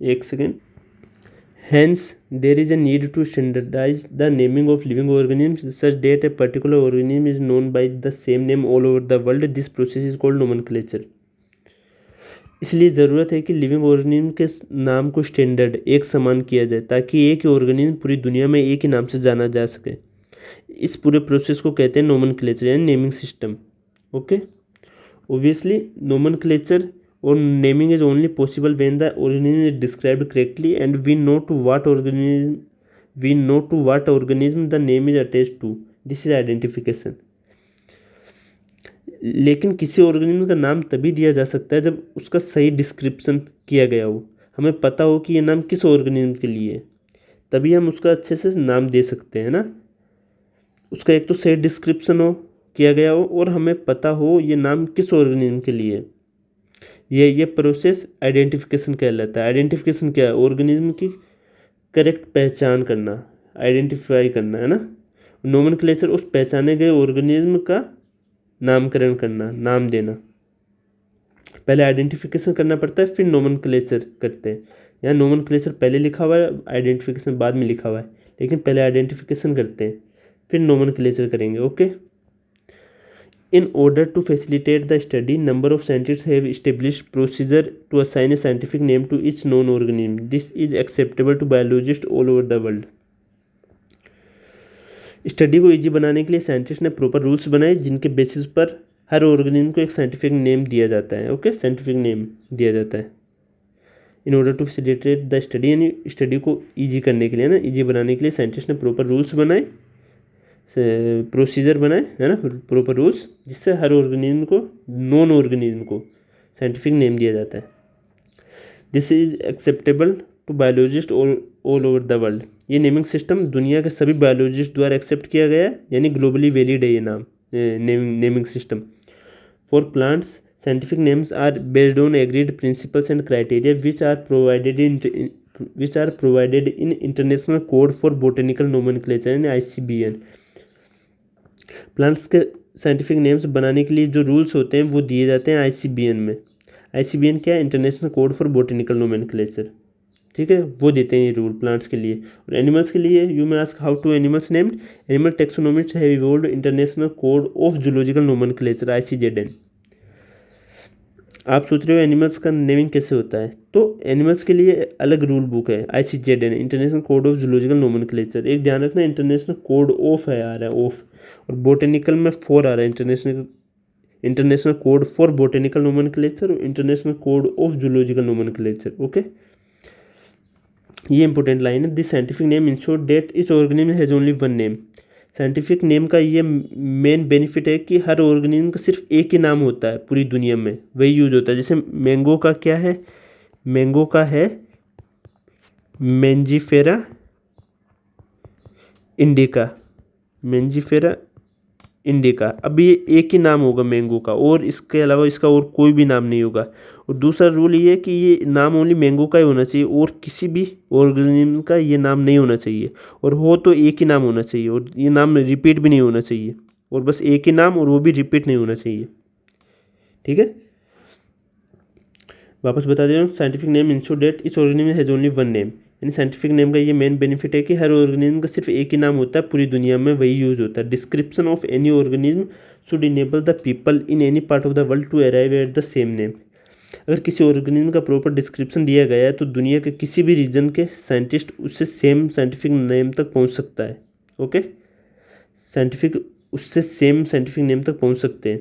एक second. Hence, there is a need to standardize the naming of living organisms such that a particular organism is known by the same name all over the world. This process is called nomenclature। इसलिए ज़रूरत है कि living organism के नाम को standard एक समान किया जाए, ताकि एक ही ऑर्गेनिज्म पूरी दुनिया में एक ही नाम से जाना जा सके। इस पूरे प्रोसेस को कहते हैं नोमेनक्लेचर यानी naming system. Okay, obviously nomenclature और naming is only possible when the organism is described correctly and we know to what organism the name is attached to. This is identification. लेकिन किसी organism का नाम तभी दिया जा सकता है जब उसका सही डिस्क्रिप्शन किया गया हो, हमें पता हो कि ये नाम किस ऑर्गेनिज्म के लिए है, तभी हम उसका अच्छे से नाम दे सकते हैं ना। उसका एक तो सही डिस्क्रिप्शन हो, किया गया हो, और हमें पता हो ये नाम किस ऑर्गेनिज्म के लिए है। ये प्रोसेस आइडेंटिफिकेशन कहलाता है। आइडेंटिफिकेशन क्या है? ऑर्गेनिज्म की करेक्ट पहचान करना, आइडेंटिफाई करना, है ना। नोमेनक्लेचर उस पहचाने गए ऑर्गेनिज्म का नामकरण करना, नाम देना। पहले आइडेंटिफिकेशन करना पड़ता है, फिर नोमेनक्लेचर करते हैं। यहाँ नोमेनक्लेचर पहले लिखा हुआ है, आइडेंटिफिकेशन बाद में लिखा हुआ है, लेकिन पहले आइडेंटिफिकेशन करते हैं फिर नोमेनक्लेचर करेंगे। Okay, In order to facilitate the study, number of scientists have established procedure to assign a scientific name to each known organism. This is acceptable to biologists all over the world. Study को easy बनाने के लिए scientist ने proper rules बनाए, जिनके basis पर हर organism को एक साइंटिफिक नेम दिया जाता है। ओके, साइंटिफिक नेम दिया जाता है। In order to facilitate the study, यानी स्टडी को ईजी करने के लिए ना, ईजी बनाने के लिए साइंटिस्ट ने प्रॉपर रूल्स बनाए, प्रोसीजर बनाए, है ना, प्रॉपर रूल्स, जिससे हर ऑर्गेनिज्म को, नॉन ऑर्गेनिज्म को साइंटिफिक नेम दिया जाता है। This is acceptable to biologist all over the world. ये नेमिंग सिस्टम दुनिया के सभी बायोलॉजिस्ट द्वारा एक्सेप्ट किया गया है, यानी ग्लोबली वैलिड है ये नाम, naming system. For plants, scientific names are based on agreed principles and criteria which are provided in international code for botanical nomenclature यानी ICBN। प्लांट्स के साइंटिफिक नेम्स बनाने के लिए जो रूल्स होते हैं वो दिए जाते हैं ICBN में। ICBN क्या है? International code for botanical nomenclature. ठीक है, वो देते हैं ये रूल प्लांट्स के लिए। और एनिमल्स के लिए, you may ask how to animals named. Animal taxonomist have evolved international code of zoological nomenclature ICZN। आप सोच रहे हो एनिमल्स का नेमिंग कैसे होता है, तो एनिमल्स के लिए अलग रूल बुक है ICZN, international code of zoological nomenclature. एक ध्यान रखना, इंटरनेशनल कोड ऑफ है आ रहा है, ऑफ, और बोटेनिकल में 4 आ रहा है, international code for botanical nomenclature और international code of zoological nomenclature. Okay, ये इंपॉर्टेंट लाइन है। This scientific name ensure that each organism has only one name. Scientific name का ये मेन बेनिफिट है कि हर ऑर्गेनिज्म का सिर्फ एक ही नाम होता है पूरी दुनिया में, वही यूज होता है। जैसे मैंगो का क्या है? मैंगो का है मैंजीफेरा इंडिका, मैंजीफेरा इंडिका। अब ये एक ही नाम होगा मैंगो का, और इसके अलावा इसका और कोई भी नाम नहीं होगा। और दूसरा रूल ये है कि ये नाम ओनली मैंगो का ही होना चाहिए, और किसी भी ऑर्गेनिज्म का ये नाम नहीं होना चाहिए, और हो तो एक ही नाम होना चाहिए, और ये नाम रिपीट भी नहीं होना चाहिए, और बस एक ही नाम, और वो भी रिपीट नहीं होना चाहिए। ठीक है, वापस बता दे रहा हूँ, साइंटिफिक नेम इंश्योर डेट इस organism has only one name, यानी साइंटिफिक नेम का ये मेन बेनिफिट है कि हर ऑर्गेनिज्म का सिर्फ एक ही नाम होता है, पूरी दुनिया में वही यूज होता है। Description of any organism should enable the people in any part of the world to arrive at the same name. अगर किसी ऑर्गेनिज्म का प्रॉपर डिस्क्रिप्शन दिया गया है तो दुनिया के किसी भी रीजन के साइंटिस्ट उससे सेम साइंटिफिक नेम तक पहुंच सकता है। ओके, उससे सेम साइंटिफिक नेम तक पहुंच सकते हैं,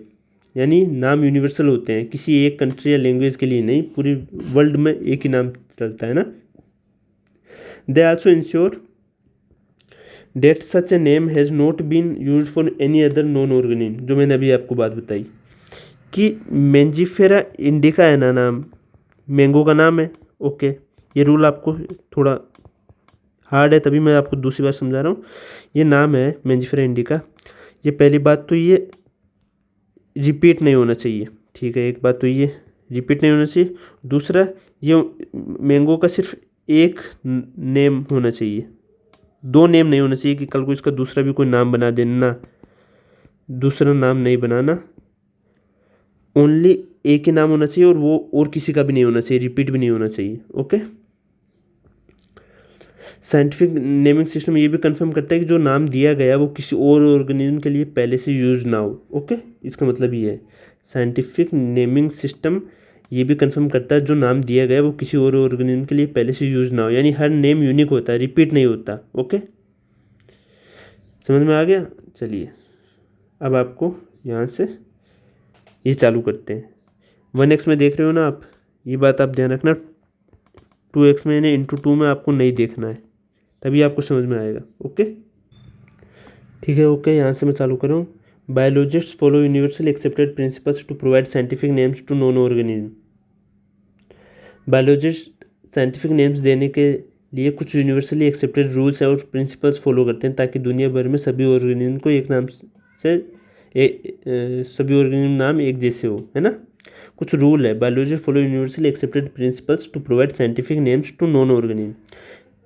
यानी नाम यूनिवर्सल होते हैं, किसी एक कंट्री या लैंग्वेज के लिए नहीं, पूरी वर्ल्ड में एक ही नाम चलता है ना। They also ensure that such a name has not been use for any other known organism, जो मैंने अभी आपको बात बताई कि मेंजिफेरा इंडिका है ना नाम, मैंगो का नाम है। ओके, ये रूल आपको थोड़ा हार्ड है, तभी मैं आपको दूसरी बार समझा रहा हूँ। ये नाम है मेंजिफेरा इंडिका, ये पहली बात तो ये रिपीट नहीं होना चाहिए, ठीक है, एक बात तो ये रिपीट नहीं होना चाहिए। दूसरा, ये मैंगो का सिर्फ एक नेम होना चाहिए, दो नेम नहीं होना चाहिए कि कल को इसका दूसरा भी कोई नाम बना देना, दूसरा नाम नहीं बनाना, ओनली एक ही नाम होना चाहिए और वो और किसी का भी नहीं होना चाहिए, रिपीट भी नहीं होना चाहिए। ओके, साइंटिफिक नेमिंग सिस्टम ये भी कंफर्म करता है कि जो नाम दिया गया वो किसी और ऑर्गेनिज्म के लिए पहले से यूज ना हो। ओके, इसका मतलब ये है, साइंटिफिक नेमिंग सिस्टम ये भी कंफर्म करता है जो नाम दिया गया वो किसी और ऑर्गेनिज्म के लिए पहले से यूज ना हो, यानी हर नेम यूनिक होता है, रिपीट नहीं होता। ओके, समझ में आ गया। चलिए अब आपको यहाँ से ये चालू करते हैं। 1x में देख रहे हो ना आप, ये बात आप ध्यान रखना, 2x में यानी इंटू 2 में आपको नहीं देखना है, तभी आपको समझ में आएगा। ओके, ठीक है। ओके, यहाँ से मैं चालू कर रहा हूँ। Biologists follow universally accepted principles to provide scientific names to known organism. Biologist scientific names देने के लिए कुछ यूनिवर्सली एक्सेप्टेड रूल्स और प्रिंसिपल्स फॉलो करते हैं ताकि दुनिया भर में सभी ऑर्गेनिज्म को एक नाम से सभी ऑर्गेनिज्म नाम एक जैसे हो, है ना। कुछ रूल है, biologist follow universally accepted principles to provide scientific names to known organism.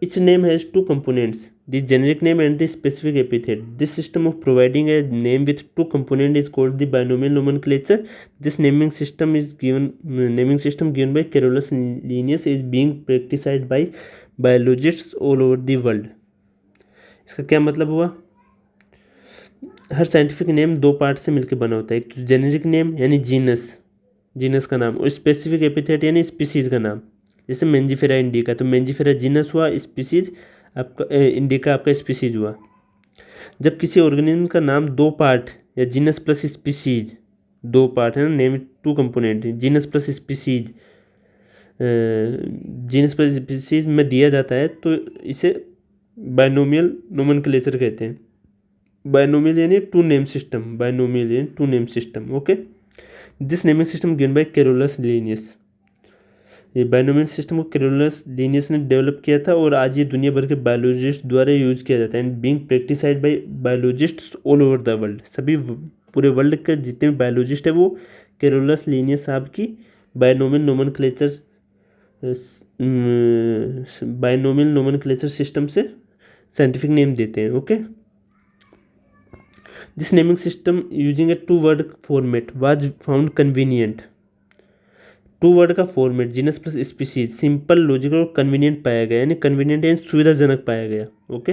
Each name has two components, the generic name and the specific epithet. This system of providing a name with two components is called the binomial nomenclature. This naming system given by Carolus Linnaeus is being practiced by biologists all over the world. इसका क्या मतलब हुआ? हर scientific name दो part से मिलकर बना होता है, एक तो जेनेरिक नेम यानी जीनस का नाम, और स्पेसिफिक एपिथेट यानी स्पीसीज का नाम। जैसे मेंजिफेरा इंडिका, तो मेंजिफेरा जीनस हुआ, स्पीसीज आपका इंडिका आपका स्पीसीज हुआ। जब किसी ऑर्गेनिज्म का नाम दो पार्ट या जीनस प्लस स्पीसीज, दो पार्ट है ना, name two component, genus plus species में दिया जाता है तो इसे बायनोमियल नोमेनक्लेचर कहते हैं। बायनोमियल यानी two name system. Okay, this naming system given by Carolus Linnaeus. ये बायनोमियल सिस्टम को कैरोलस लीनियस ने डेवलप किया था और आज ये दुनिया भर के बायोलॉजिस्ट द्वारा यूज किया जाता है and being practised by biologists all over the world. सभी पूरे वर्ल्ड के जितने भी बायोलॉजिस्ट है वो कैरोलस लीनियस साहब की बायनोमियल नोमेनक्लेचर सिस्टम से साइंटिफिक नेम देते हैं। Okay, this naming system using a two word format was found convenient. Two word का format genus plus species simple, logical और कन्वीनियंट पाया गया, यानी कन्वीनियंट यानी सुविधाजनक पाया गया। Okay,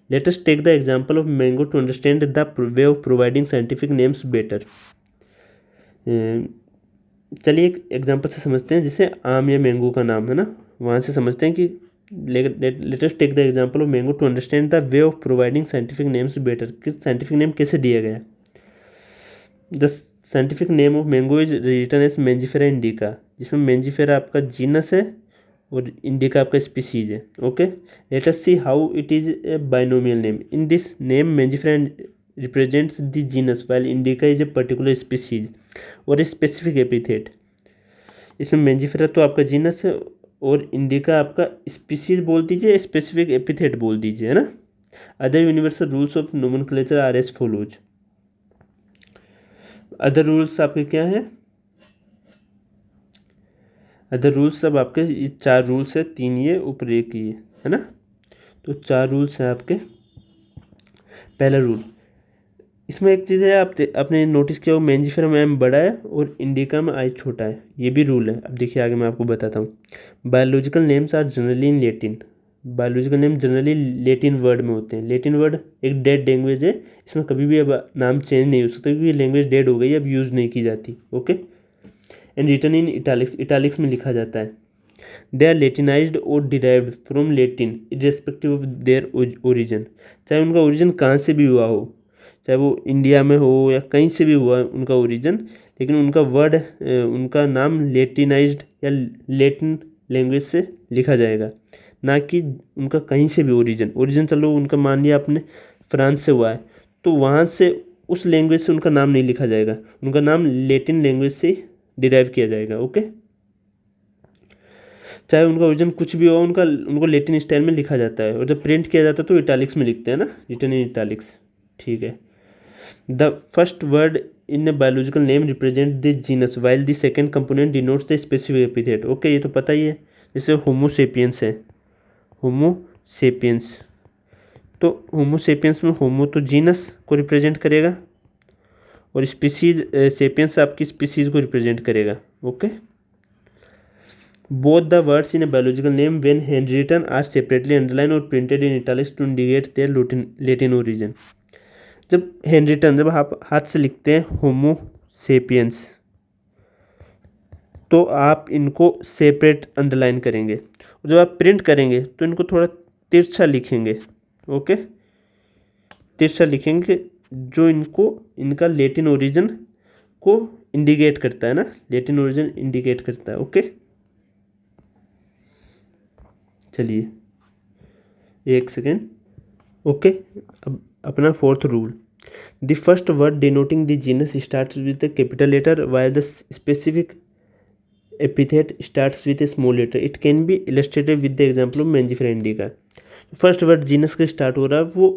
let us take the example of mango to understand the way of providing scientific names better. चलिए एक एग्जांपल से समझते हैं, जैसे आम या मैंगो का नाम है ना, वहाँ से समझते हैं कि let us take the example of mango to understand the way of providing scientific names better, कि साइंटिफिक नेम कैसे दिया गया। The scientific name of mango is written as Mangifera indica, जिसमें मेंजिफेरा आपका जीनस है और इंडिका आपका species है। Okay, let us see how it is a binomial name. In this name Mangifera represents the genus while indica is a particular species और specific epithet. इसमें Mangifera तो आपका जीनस है और इंडिका आपका स्पीसीज बोल दीजिए, स्पेसिफिक एपिथेट बोल दीजिए, है ना। Other universal rules of nomenclature are as follows. Other rules आपके क्या हैं? अदर रूल्स सब आपके ये चार रूल्स है, तीन ये ऊपर एक ये, है ना। तो चार रूल्स हैं आपके। पहला रूल, इसमें एक चीज़ है, आपने नोटिस किया हो, मेंजिफेरा में एम बड़ा है और इंडिका में आई छोटा है, ये भी रूल है। अब देखिए आगे मैं आपको बताता हूँ। Biological names are generally in Latin. Biological name generally Latin word में होते हैं। लेटिन वर्ड एक डेड लैंग्वेज है, इसमें कभी भी अब नाम चेंज नहीं हो सकता क्योंकि ये लैंग्वेज डेड हो गई, अब यूज़ नहीं की जाती। Okay. And written in italics, italics में लिखा जाता है। दे आर लेटिनाइज्ड और derived from Latin irrespective of their origin. चाहे उनका ओरिजिन कहाँ से भी हुआ हो, चाहे वो इंडिया में हो या कहीं से भी हुआ उनका ओरिजिन, लेकिन उनका वर्ड उनका नाम लेटिनाइज्ड या लेटिन लैंग्वेज से लिखा जाएगा, ना कि उनका कहीं से भी ओरिजिन। ओरिजिन चलो उनका मान लिया आपने फ्रांस से हुआ है, तो वहाँ से उस लैंग्वेज से उनका नाम नहीं लिखा जाएगा, उनका नाम लेटिन लैंग्वेज से डिराइव किया जाएगा। ओके। चाहे उनका ओरिजिन कुछ भी हो, उनको लेटिन स्टाइल में लिखा जाता है, और जब प्रिंट किया जाता है तो इटालिक्स में लिखते हैं ना, रिटन इन इटालिक्स। ठीक है। The first word in a biological name represent the genus while the second component denotes the specific epithet. Okay, ये तो पता ही है। जैसे होमोसेपियंस है, होमोसेपियंस, तो होमोसेपियंस में होमो तो जीनस को रिप्रेजेंट करेगा और स्पीसीज सेपियंस आपकी स्पीसीज को रिप्रेजेंट करेगा। Okay. Both the words in a biological name when hand written are separately underline और printed in italics to indicate their Latin origin. जब हैंड रिटन, जब आप हाथ से लिखते हैं होमो सेपियंस, तो आप इनको सेपरेट अंडरलाइन करेंगे, और जब आप प्रिंट करेंगे तो इनको थोड़ा तिरछा लिखेंगे। ओके, तिरछा लिखेंगे, जो इनको इनका लेटिन ओरिजिन को इंडिकेट करता है ना, लेटिन ओरिजिन इंडिकेट करता है। ओके, चलिए एक सेकेंड। ओके, अब अपना fourth rule. The first word denoting the genus starts with the capital letter while the specific epithet starts with a small letter. It can be illustrated with the example of Mangifera indica. First word genus का start हो रहा है वो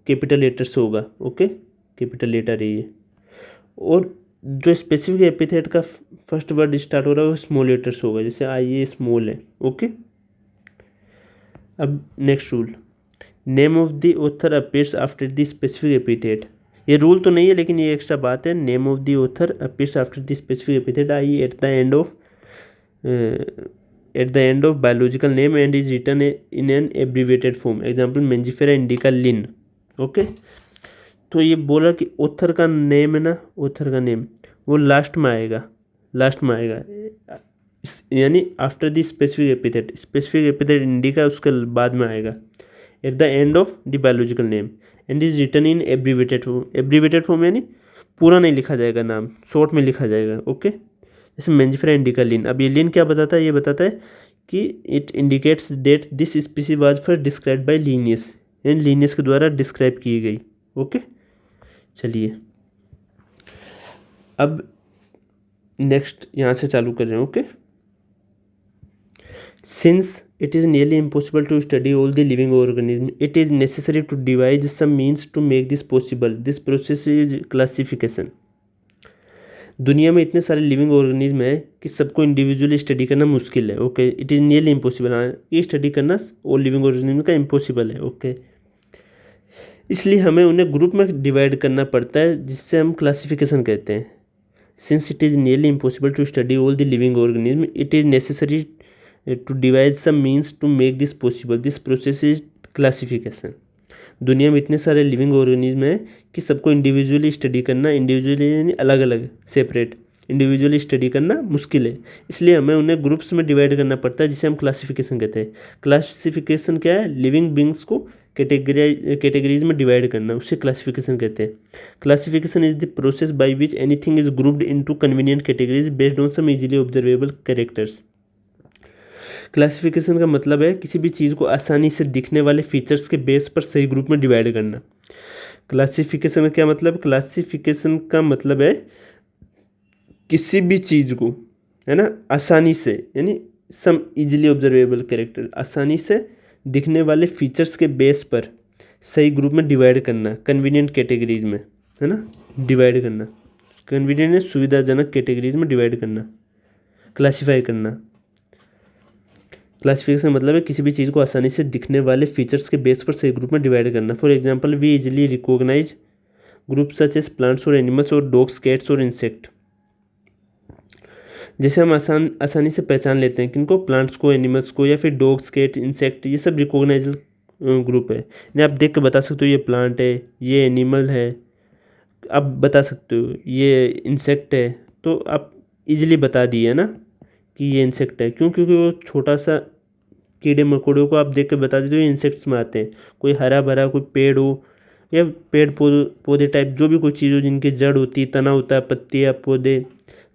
capital letter से होगा। Okay, capital letter है ये, और जो स्पेसिफिक एपिथेट का फर्स्ट वर्ड स्टार्ट हो रहा है वो स्मॉल लेटर से होगा, जैसे आई ये स्मॉल है। ओके। अब next rule, name of the author appears after the specific epithet. ये रूल तो नहीं है लेकिन ये एक्स्ट्रा बात है। Name of the author appears after the specific epithet I at the end of biological name and is written in an abbreviated form. Example Mangifera indica Linn. Okay, तो ये बोला कि ऑथर का नेम है ना, author का name वो last में आएगा, लास्ट में आएगा, यानी after the specific epithet. Specific epithet indica उसके बाद में आएगा, at the end of the biological name and is written in abbreviated form. Abbreviated form यानी पूरा नहीं लिखा जाएगा, नाम शॉर्ट में लिखा जाएगा। ओके, जैसे मेंजिफेरा इंडिका लिन। अब ये लिन क्या बताता है, ये बताता है कि it indicates that this species was first describe by Linnaeus, यानी लीनियस के द्वारा डिस्क्राइब की गई। ओके, चलिए अब नेक्स्ट यहाँ से चालू कर रहे हैं। Okay, since it is nearly impossible to study all the living organisms, it is necessary to devise some means to make this possible. This process is classification. दुनिया में इतने सारे लिविंग ऑर्गेनिज्म है कि सबको इंडिविजुअली स्टडी करना मुश्किल है। Okay, it is nearly impossible. हाँ, ये स्टडी करना ऑल लिविंग ऑर्गेनिज्म का इम्पॉसिबल है। ओके, इसलिए हमें उन्हें ग्रुप में डिवाइड करना पड़ता है, जिससे हम क्लासिफिकेशन कहते हैं। Since it is nearly impossible to study all the living organism, it is necessary to divide some means to make this possible. This process is classification. दुनिया में इतने सारे लिविंग ऑर्गेनिज्म हैं कि सबको इंडिविजुअली स्टडी करना, इंडिविजुअली यानी अलग अलग, सेपरेट, इंडिविजुअली स्टडी करना मुश्किल है, इसलिए हमें उन्हें ग्रुप्स में डिवाइड करना पड़ता है, जिसे हम क्लासिफिकेशन कहते हैं। क्लासिफिकेशन क्या है, लिविंग बींग्स को कैटेगरीज में डिवाइड करना, उसे क्लासिफिकेशन कहते हैं। Classification is the process by which anything is grouped into convenient categories based on some easily observable characters. Classification का मतलब है किसी भी चीज़ को आसानी से दिखने वाले फीचर्स के बेस पर सही ग्रुप में डिवाइड करना। क्लासिफिकेशन का क्या मतलब, क्लासिफिकेशन का मतलब है किसी भी चीज़ को, है ना, आसानी से, यानी सम इजीली ऑब्जर्वेबल कैरेक्टर, आसानी से दिखने वाले फीचर्स के बेस पर सही ग्रुप में डिवाइड करना, कन्वीनियंट कैटेगरीज में, है ना, डिवाइड करना, कन्वीनियंट सुविधाजनक कैटेगरीज में डिवाइड करना, क्लासीफाई करना। क्लासिफिकेशन मतलब है किसी भी चीज़ को आसानी से दिखने वाले फीचर्स के बेस पर सही ग्रुप में डिवाइड करना। For example, we easily recognise group such as plants और एनिमल्स और डॉग्स, कैट्स और इंसेक्ट। जैसे हम आसानी से पहचान लेते हैं किनको, प्लांट्स को, एनिमल्स को, या फिर डॉग्स, कैट, इंसेक्ट, ये सब रिकॉग्नाइजेबल ग्रुप है। इन्हें आप देख के बता सकते हो ये प्लांट है, ये एनिमल है, आप बता सकते हो ये इंसेक्ट है। तो आप इजीली बता दिए ना कि ये इंसेक्ट है। क्यों? क्योंकि वो छोटा सा कीड़े मकोड़ों को आप देख के बता देते हो ये इंसेक्ट्स में आते हैं। कोई हरा भरा कोई पेड़ हो या पेड़ पौधे टाइप जो भी कोई चीज़ हो जिनकी जड़ होती है, तना होता है, पत्तियाँ, पौधे,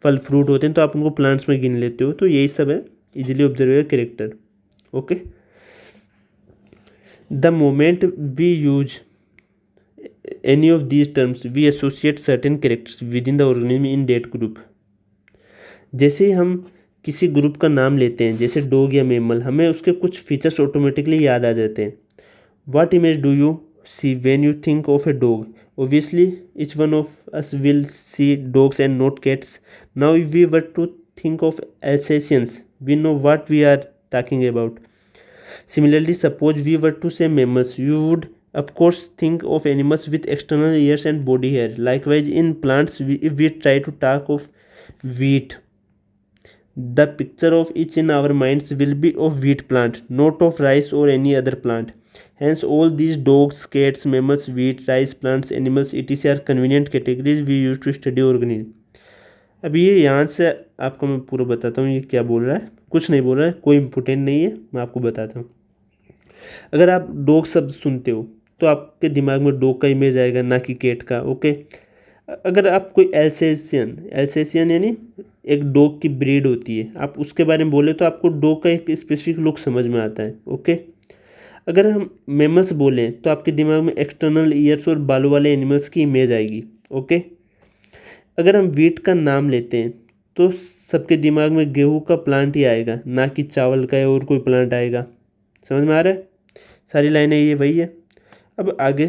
फल फ्रूट होते हैं, तो आप उनको प्लांट्स में गिन लेते हो। तो यही सब है easily observable character. Okay, the moment we use any of these terms we associate certain characters within the organism in that group। जैसे ही हम किसी ग्रुप का नाम लेते हैं, जैसे डॉग या मेमल, हमें उसके कुछ फीचर्स ऑटोमेटिकली याद आ जाते हैं। What image do you see when you think of a dog? Obviously each one of us will see dogs and not cats. Now if we were to think of Alsatians, we know what we are talking about. Similarly, suppose we were to say mammals, you would of course think of animals with external ears and body hair. Likewise, in plants, if we try to talk of wheat, the picture of each in our minds will be of wheat plant, not of rice or any other plant. Hence, all these dogs, cats, mammals, wheat, rice, plants, animals, etc. are convenient categories we use to study organism. अब ये यहाँ से आपको मैं पूरा बताता हूँ ये क्या बोल रहा है। कुछ नहीं बोल रहा है, कोई इम्पोर्टेंट नहीं है, मैं आपको बताता हूँ। अगर आप डॉग शब्द सुनते हो तो आपके दिमाग में डॉग का इमेज आएगा, ना कि कैट का। ओके, अगर आप कोई एल्सेशियन यानी एक डॉग की ब्रीड होती है, आप उसके बारे में बोले तो आपको डॉग का एक स्पेसिफिक लुक समझ में आता है। ओके, अगर हम मेमल्स बोलें तो आपके दिमाग में एक्सटर्नल ईयर्स और बालों वाले एनिमल्स की इमेज आएगी। ओके, अगर हम व्हीट का नाम लेते हैं तो सबके दिमाग में गेहूं का प्लांट ही आएगा, ना कि चावल का या और कोई प्लांट आएगा। समझ में आ रहा है? सारी लाइनें ये वही है। अब आगे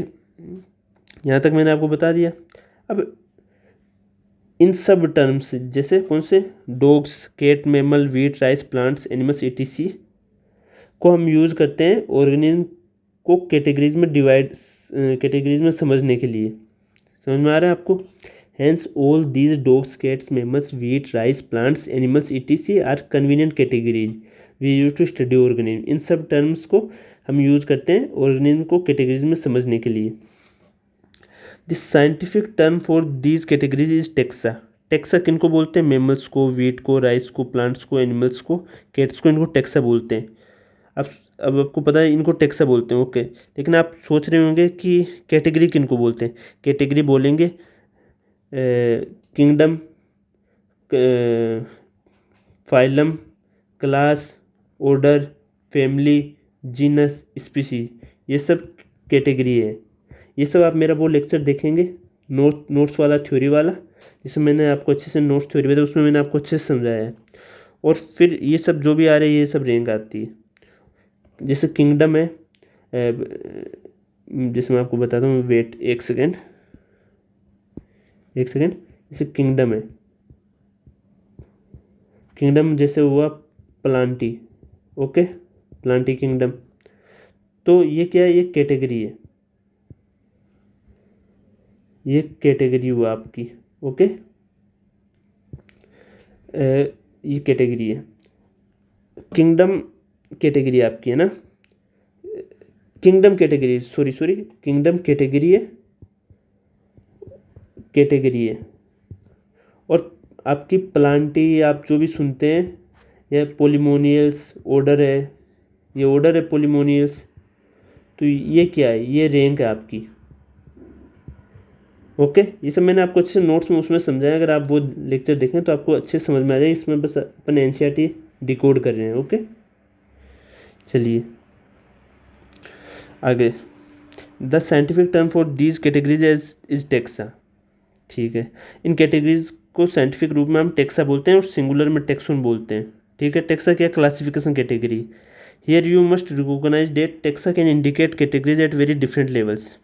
यहाँ तक मैंने आपको बता दिया। अब इन सब टर्म्स जैसे कौन से, dogs, cat, mammal, wheat, rice, plants, animals, etc. को हम यूज़ करते हैं ऑर्गेनिज्म को कैटेगरीज में समझने के लिए। समझ में आ रहा है आपको? Hence all these dogs, cats, mammals, wheat, rice, plants, animals, etc. are convenient categories we use to study organism। इन सब टर्म्स को हम यूज़ करते हैं ऑर्गेनिज्म को कैटेगरीज में समझने के लिए। The scientific term for these categories is taxa. Taxa किन को बोलते हैं? मेमल्स को, व्हीट को, राइस को, प्लांट्स को, एनिमल्स को, कैट्स को, इनको टेक्सा बोलते हैं। अब आपको पता है इनको टेक्सा बोलते हैं। ओके, लेकिन आप सोच रहे होंगे कि कैटेगरी किन को बोलते हैं? कैटेगरी बोलेंगे kingdom, phylum, class, order, family, genus, species, ये सब कैटेगरी है। ये सब आप मेरा वो लेक्चर देखेंगे नोट्स वाला, थ्योरी वाला, जिसमें मैंने आपको अच्छे से नोट्स थ्योरी बताया, उसमें मैंने आपको अच्छे से समझाया है। और फिर ये सब जो भी आ रहे हैं ये सब रैंक आती है। जैसे किंगडम है, जैसे मैं आपको बताता हूँ, वेट एक सेकेंड, जैसे किंगडम है, किंगडम जैसे हुआ प्लांटी। ओके, प्लांटी किंगडम, तो ये क्या है? ये कैटेगरी है, ये कैटेगरी हुआ आपकी। ओके, ये कैटेगरी है, किंगडम कैटेगरी आपकी है ना, kingdom category, sorry kingdom category है। और आपकी प्लांटी आप जो भी सुनते हैं, या पोलिमोनियल्स ऑर्डर है, ये ऑर्डर है पोलिमोनियल्स, तो ये क्या है? ये रैंक है आपकी। ओके, ये सब मैंने आपको अच्छे से नोट्स में उसमें समझाया। अगर आप वो लेक्चर देखें तो आपको अच्छे से समझ में आ जाए। इसमें बस अपन एनसीईआरटी डिकोड कर रहे हैं। ओके, चलिए आगे। The scientific term for these categories is taxa. ठीक है, इन कैटेगरीज को साइंटिफिक रूप में हम टेक्सा बोलते हैं और सिंगुलर में टेक्सोन बोलते हैं। ठीक है, टेक्सा क्या? Classification category. Here you must recognise that taxa can indicate categories at very different levels.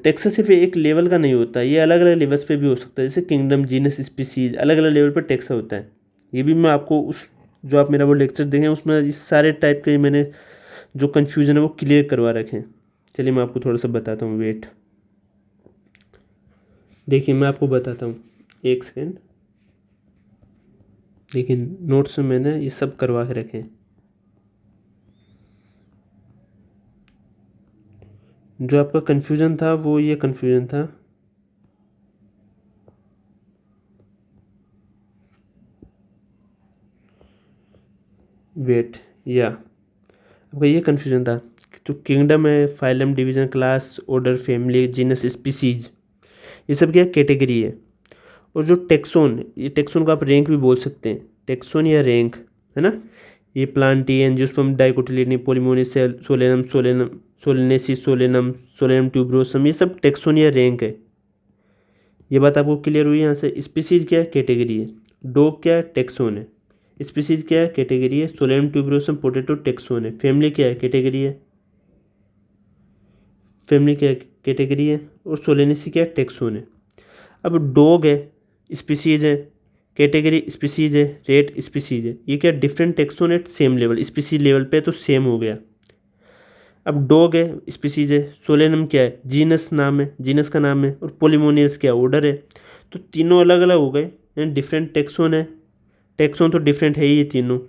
Taxa सिर्फ एक लेवल का नहीं होता, ये अलग अलग लेवल्स पे भी हो सकता है। जैसे किंगडम, जीनस, स्पीसीज, अलग अलग लेवल पर टेक्सा होता है। ये भी मैं आपको उस जो आप मेरा वो लेक्चर देखें उसमें इस सारे टाइप के मैंने जो कन्फ्यूज़न है वो क्लियर करवा रखे हैं। चलिए मैं आपको थोड़ा सा बताता हूँ। वेट, देखिए मैं आपको बताता हूँ, एक सेकेंड। देखिए नोट्स में मैंने ये सब करवा के रखे हैं। जो आपका कन्फ्यूज़न था वो ये कन्फ्यूज़न था, वेट, या आपका ये कन्फ्यूज़न था कि जो किंगडम है, phylum, division, class, order, family, genus, species, ये सब क्या कैटेगरी है। और जो टेक्सोन, ये टेक्सोन को आप रैंक भी बोल सकते हैं, टेक्सोन या रैंक, है ना। ये Plantae, angiosperm, Dicotyledonae, Polemoniales, Solanum, Solanaceae, Solanum tuberosum, ये सब टेक्सोन या रैंक है। ये बात आपको क्लियर हुई यहाँ से। स्पीसीज क्या है, कैटेगरी है। डॉग क्या है, टेक्सोन है। स्पीसीज क्या है, कैटेगरी है। सोलेनम ट्यूबरोसम, पोटैटो, टेक्सोन है। फैमिली क्या है, कैटेगरी है। फैमिली क्या है, कैटेगरी है। और सोलेनेसी क्या है, टेक्सोन है। अब डॉग है, स्पीसीज है, कैटेगरी स्पीसीज है, रेट स्पीसीज है। ये क्या, different taxon at same level, species level पे तो सेम हो गया। अब डॉग है, स्पीसीज है, सोलेनम क्या है, जीनस नाम है, जीनस का नाम है, और पोलिमोनियस क्या, ऑर्डर है। तो तीनों अलग अलग हो गए, यानी डिफरेंट टेक्सोन है। टेक्सोन तो डिफरेंट है ही ये तीनों,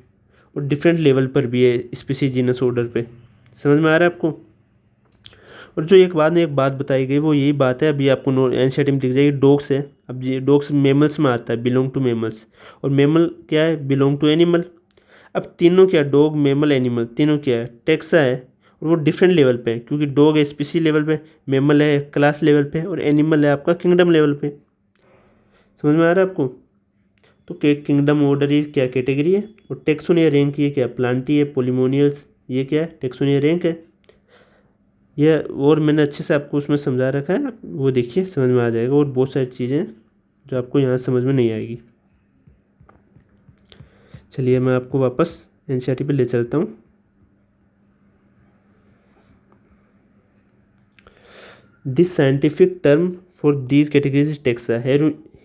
और डिफरेंट लेवल पर भी है, स्पीसीज, जीनस, ऑर्डर पे। समझ में आ रहा है आपको। और जो एक बाद में एक बात बताई गई वो यही बात है, अभी आपको एनसीईआरटी में दिख जाएगी, डॉग्स है। अब ये डॉग्स मेमल्स में आता है, बिलोंग टू मेमल्स। और मेमल क्या है, बिलोंग टू एनिमल। अब तीनों क्या, डॉग, मेमल, एनिमल, तीनों क्या है, टेक्सा है। और वो डिफरेंट लेवल पे है, क्योंकि डॉग है स्पीसी लेवल पे, मेमल है क्लास लेवल पे, और एनिमल है आपका किंगडम लेवल पे। समझ में आ रहा है आपको। तो किंगडम ऑर्डर ये क्या, कैटेगरी है। और टेक्सोनिया रैंक ये क्या, प्लांटी है, पोलिमोनियल्स, ये क्या है, टेक्सोनिया रैंक है। यह और मैंने अच्छे से आपको उसमें समझा रखा है, वो देखिए समझ में आ जाएगा। और बहुत सारी चीज़ें जो आपको यहाँ समझ में नहीं आएगी। चलिए मैं आपको वापस एनसीईआरटी पे ले चलता हूँ। This scientific term for these categories is taxa.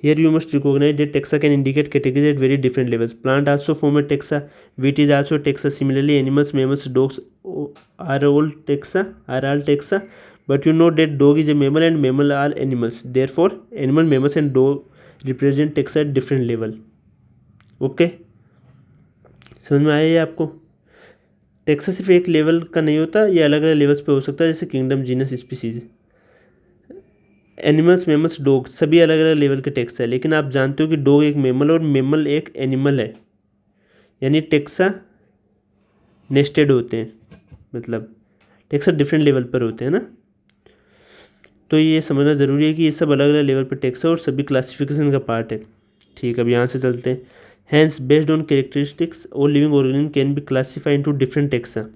Here you must recognize that taxa can indicate categories at very different levels. Plant also form a taxa. Wheat is also taxa. Similarly, animals, mammals, dogs are all taxa. But you know that dog is a mammal and mammal are animals. Therefore, animal, mammals and dog represent taxa at different level. Okay? समझ में आया ये आपको। Taxa सिर्फ एक level का नहीं होता, ये अलग अलग लेवल्स पे हो सकता है, जैसे kingdom, genus, species. Animals, mammals, dog सभी अलग अलग लेवल के टेक्सा है, लेकिन आप जानते हो कि डॉग एक मेमल और मेमल एक एनिमल है, यानी टेक्सा नेस्टेड होते हैं, मतलब टेक्सा डिफरेंट लेवल पर होते हैं ना। तो ये समझना ज़रूरी है कि ये सब अलग अलग लेवल पर टेक्सा और सभी क्लासिफिकेशन का पार्ट है। ठीक है, अब यहाँ से चलते हैं। हैंस बेस्ड ऑन कैरेक्टरिस्टिक्स और living organism can be classified into different taxa.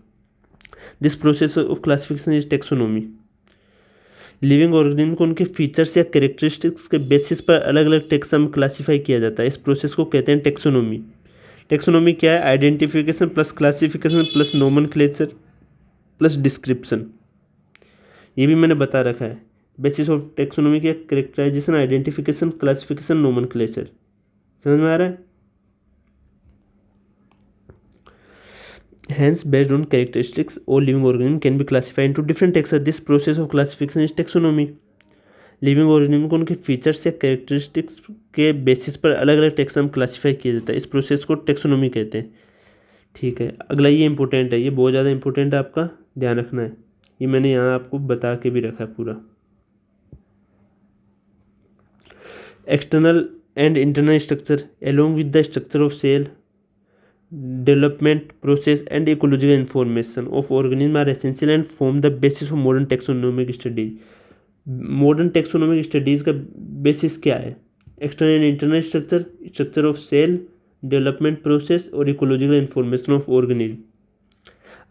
This process of classification is taxonomy. Living organism को उनके फीचर्स या कैरेक्टरिस्टिक्स के बेसिस पर अलग अलग टेक्सा में क्लासीफाई किया जाता है। इस प्रोसेस को कहते हैं टेक्सोनोमी। टेक्सोनोमी क्या है, identification plus classification plus nomenclature plus description. ये भी मैंने बता रखा है। बेसिस ऑफ टेक्सोनोमी क्या, कैरेक्टराइजेशन, आइडेंटिफिकेशन, क्लासिफिकेशन, नोमेनक्लेचर। समझ में आ रहा है। Hence, based on characteristics, all living organisms can be classified into different taxa. This process of classification is taxonomy. Living organism को उनके फीचर्स या कैरेक्टरिस्टिक्स के बेसिस पर अलग अलग टेक्सा में क्लासीफाई किया जाता है। इस प्रोसेस को टेक्सोनोमी कहते हैं। ठीक है, अगला ये इंपॉर्टेंट है, ये बहुत ज़्यादा इंपॉर्टेंट है, आपका ध्यान रखना है। ये मैंने यहाँ आपको बता के भी रखा है पूरा। External and internal structure along with the structure of cell, development process and ecological information of organism are essential and form the basis of modern taxonomic studies. Modern taxonomic studies का बेसिस क्या है, external and internal structure, structure of cell, development process और ecological information of organism.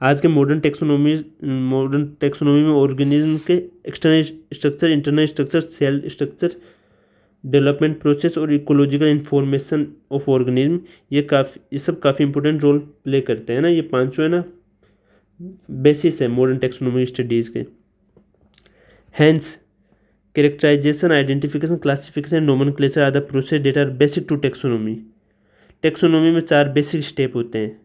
आज के modern taxonomy में organism के external structure, internal structure, cell structure, development process और ecological information of organism, ये सब काफ़ी इंपॉर्टेंट रोल प्ले करते हैं ना। ये पांचों है ना, बेसिस है मॉडर्न टेक्सोनोमिक स्टडीज़ के। Hence characterisation, identification, classification, nomenclature are the process that are basic to taxonomy. Taxonomy में 4 बेसिक स्टेप होते हैं।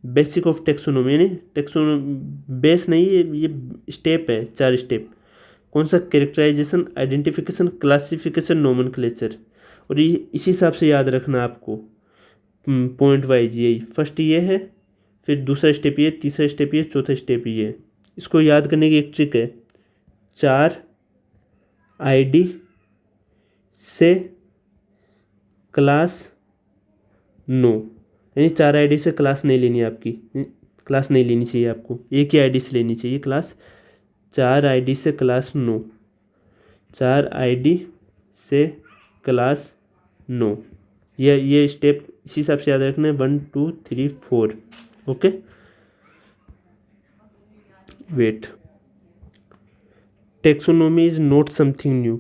बेसिक ऑफ टेक्सोनोमी यानी टेक्सोनोमी बेस नहीं, ये स्टेप है, 4 स्टेप। कौन सा कैरेक्टराइजेशन, आइडेंटिफिकेशन, क्लासिफिकेशन, नोमेनक्लेचर। और ये इसी हिसाब से याद रखना आपको पॉइंट वाइज। यही फर्स्ट ये है, फिर दूसरा स्टेप ये, तीसरा स्टेप ये, चौथा स्टेप ये। इसको याद करने की एक ट्रिक है, 4 आईडी से क्लास नो, यानी 4 आईडी से क्लास नहीं लेनी है आपकी, क्लास नहीं लेनी चाहिए आपको, एक ही आईडी से लेनी चाहिए क्लास। 4 आईडी से क्लास नो, 4 आईडी से क्लास नो। ये स्टेप इसी हिसाब से याद रखना है, 1 2 3 4। Okay, wait. Taxonomy is not something new.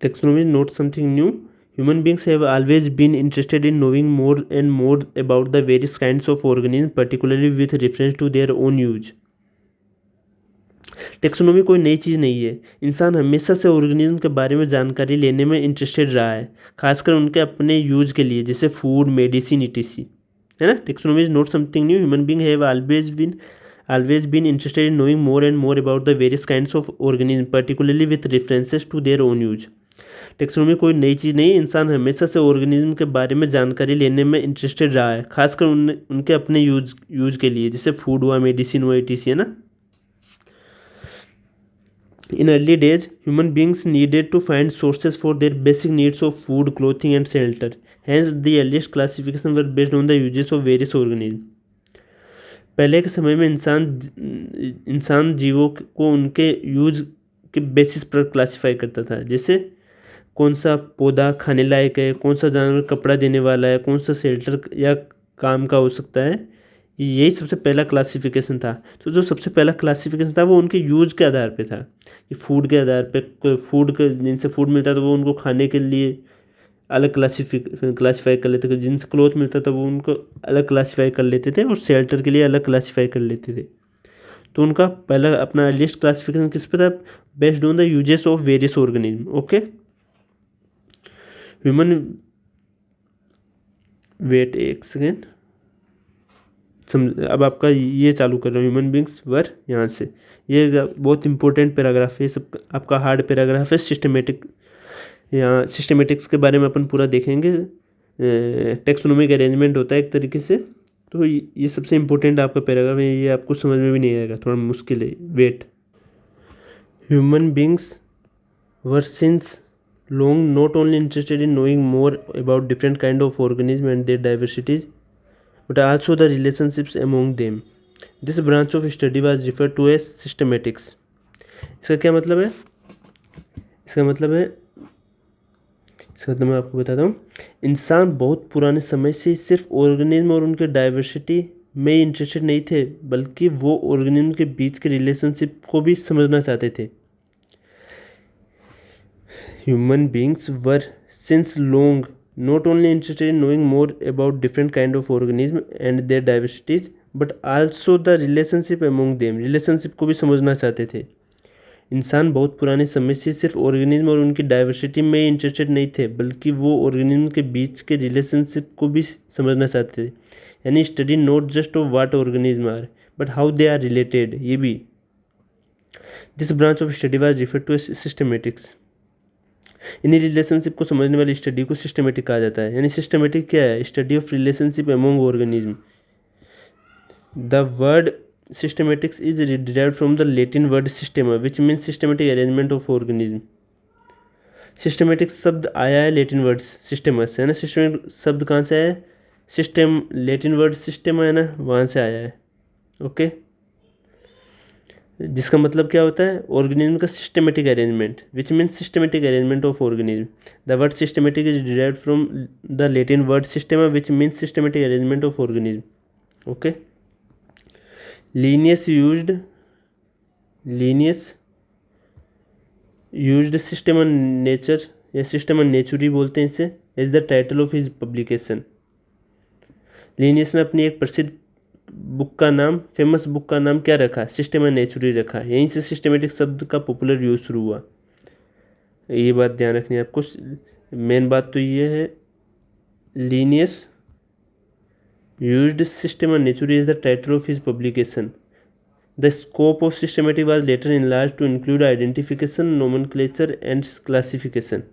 Taxonomy is not something new. Human beings have always been interested in knowing more and more about the various kinds of organisms, particularly with reference to their own use. Taxonomy कोई नई चीज़ नहीं है। इंसान हमेशा से organism के बारे में जानकारी लेने में इंटरेस्टेड रहा है, खासकर उनके अपने यूज के लिए, जैसे फूड, मेडिसिन, ईटीसी, है ना। Taxonomy is not something new. Human being have always been interested in knowing more and more about the various kinds of organisms, particularly with references to their own use. Taxonomy कोई नई चीज़ नहीं है। इंसान हमेशा से organism के बारे में जानकारी लेने में इंटरेस्टेड रहा है, खासकर उनके अपने यूज के लिए, जैसे फूड हुआ, मेडिसिन हुआ, ईटीसी, है ना। In early days, human beings needed to find sources for their basic needs of food, clothing, and shelter. Hence, the earliest classifications were based on the uses of various organisms. पहले के समय में इंसान जीवों को उनके यूज के basis पर क्लासिफाई करता था, जैसे कौन सा पौधा खाने लायक है, कौन सा जानवर कपड़ा देने वाला है, कौन सा शेल्टर या काम का हो सकता है। यही सबसे पहला क्लासिफिकेशन था। तो जो सबसे पहला क्लासिफिकेशन था वो उनके यूज के आधार पे था, कि फूड के आधार पे, फूड के जिनसे फूड मिलता था वो उनको खाने के लिए अलग क्लासीफाई कर लेते थे, जिनसे क्लोथ मिलता था वो उनको अलग क्लासीफाई कर लेते थे, और शेल्टर के लिए अलग क्लासीफाई कर लेते थे। तो उनका पहला अपना लिस्ट क्लासिफिकेशन किस पे था, based on the uses of various organism. Okay, human, wait एक सेकेंड, अब आपका ये चालू कर रहा हूँ। ह्यूमन बींग्स वर, यहाँ से ये बहुत इंपॉर्टेंट पैराग्राफ है, सब आपका हार्ड पैराग्राफ है। यहाँ सिस्टमेटिक्स के बारे में अपन पूरा देखेंगे। टेक्सोनोमिक अरेंजमेंट होता है एक तरीके से, तो ये सबसे इम्पोर्टेंट आपका पैराग्राफ है। ये आपको समझ में भी नहीं आएगा, थोड़ा मुश्किल है। Wait, human beings were since long not only interested in knowing more about different kind of organisms and their diversities, but also the relationships among them. This branch of study was referred to as systematics. इसका क्या मतलब है? इसका मतलब मैं आपको बताता हूँ। इंसान बहुत पुराने समय से सिर्फ ऑर्गेनिज्म और उनके डाइवर्सिटी में इंटरेस्टेड नहीं थे, बल्कि वो ऑर्गेनिज्म के बीच के रिलेशनशिप को भी समझना चाहते थे। Human beings were since long not only interested in knowing more about different kind of organisms and their diversities, but also the relationship among them. Relationship को भी समझना चाहते थे। इंसान बहुत पुराने समय से सिर्फ ऑर्गेनिज्म और उनकी डाइवर्सिटी में इंटरेस्टेड नहीं थे, बल्कि वो ऑर्गेनिज्म के बीच के रिलेशनशिप को भी समझना चाहते थे। यानी study not just of what organism are, but how they are related. ये भी, this branch of study was referred to as systematics. इन्हीं रिलेशनशिप को समझने वाली स्टडी को सिस्टमेटिक कहा जाता है। यानी सिस्टमेटिक क्या है? Study of relationship among organism. The word systematics is derived from the Latin word systema, which means systematic arrangement of organism. Systematic शब्द आया है लैटिन वर्ड सिस्टेमस, है ना। सिस्टमेटिक शब्द कहाँ से आया है? सिस्टम, लैटिन वर्ड सिस्टेमा है ना, वहाँ से आया है। ओके, जिसका मतलब क्या होता है? ऑर्गेनिज्म का systematic arrangement, which means systematic arrangement of organism. The word systematic is derived from the Latin word systema, which means systematic arrangement of organism. Okay, Linnaeus used system nature या system naturae बोलते हैं इसे, as the title of his publication. Linnaeus ने अपनी एक प्रसिद्ध book का नाम, फेमस बुक का नाम क्या रखा? सिस्टम नेचुरी रखा। यहीं से सिस्टमेटिक शब्द का पॉपुलर यूज शुरू हुआ। ये बात ध्यान रखनी है आपको। मेन बात तो ये है, Linnaeus used Systema Naturae is the title of his publication. The scope of systematic was later enlarge to include identification, nomenclature and classification.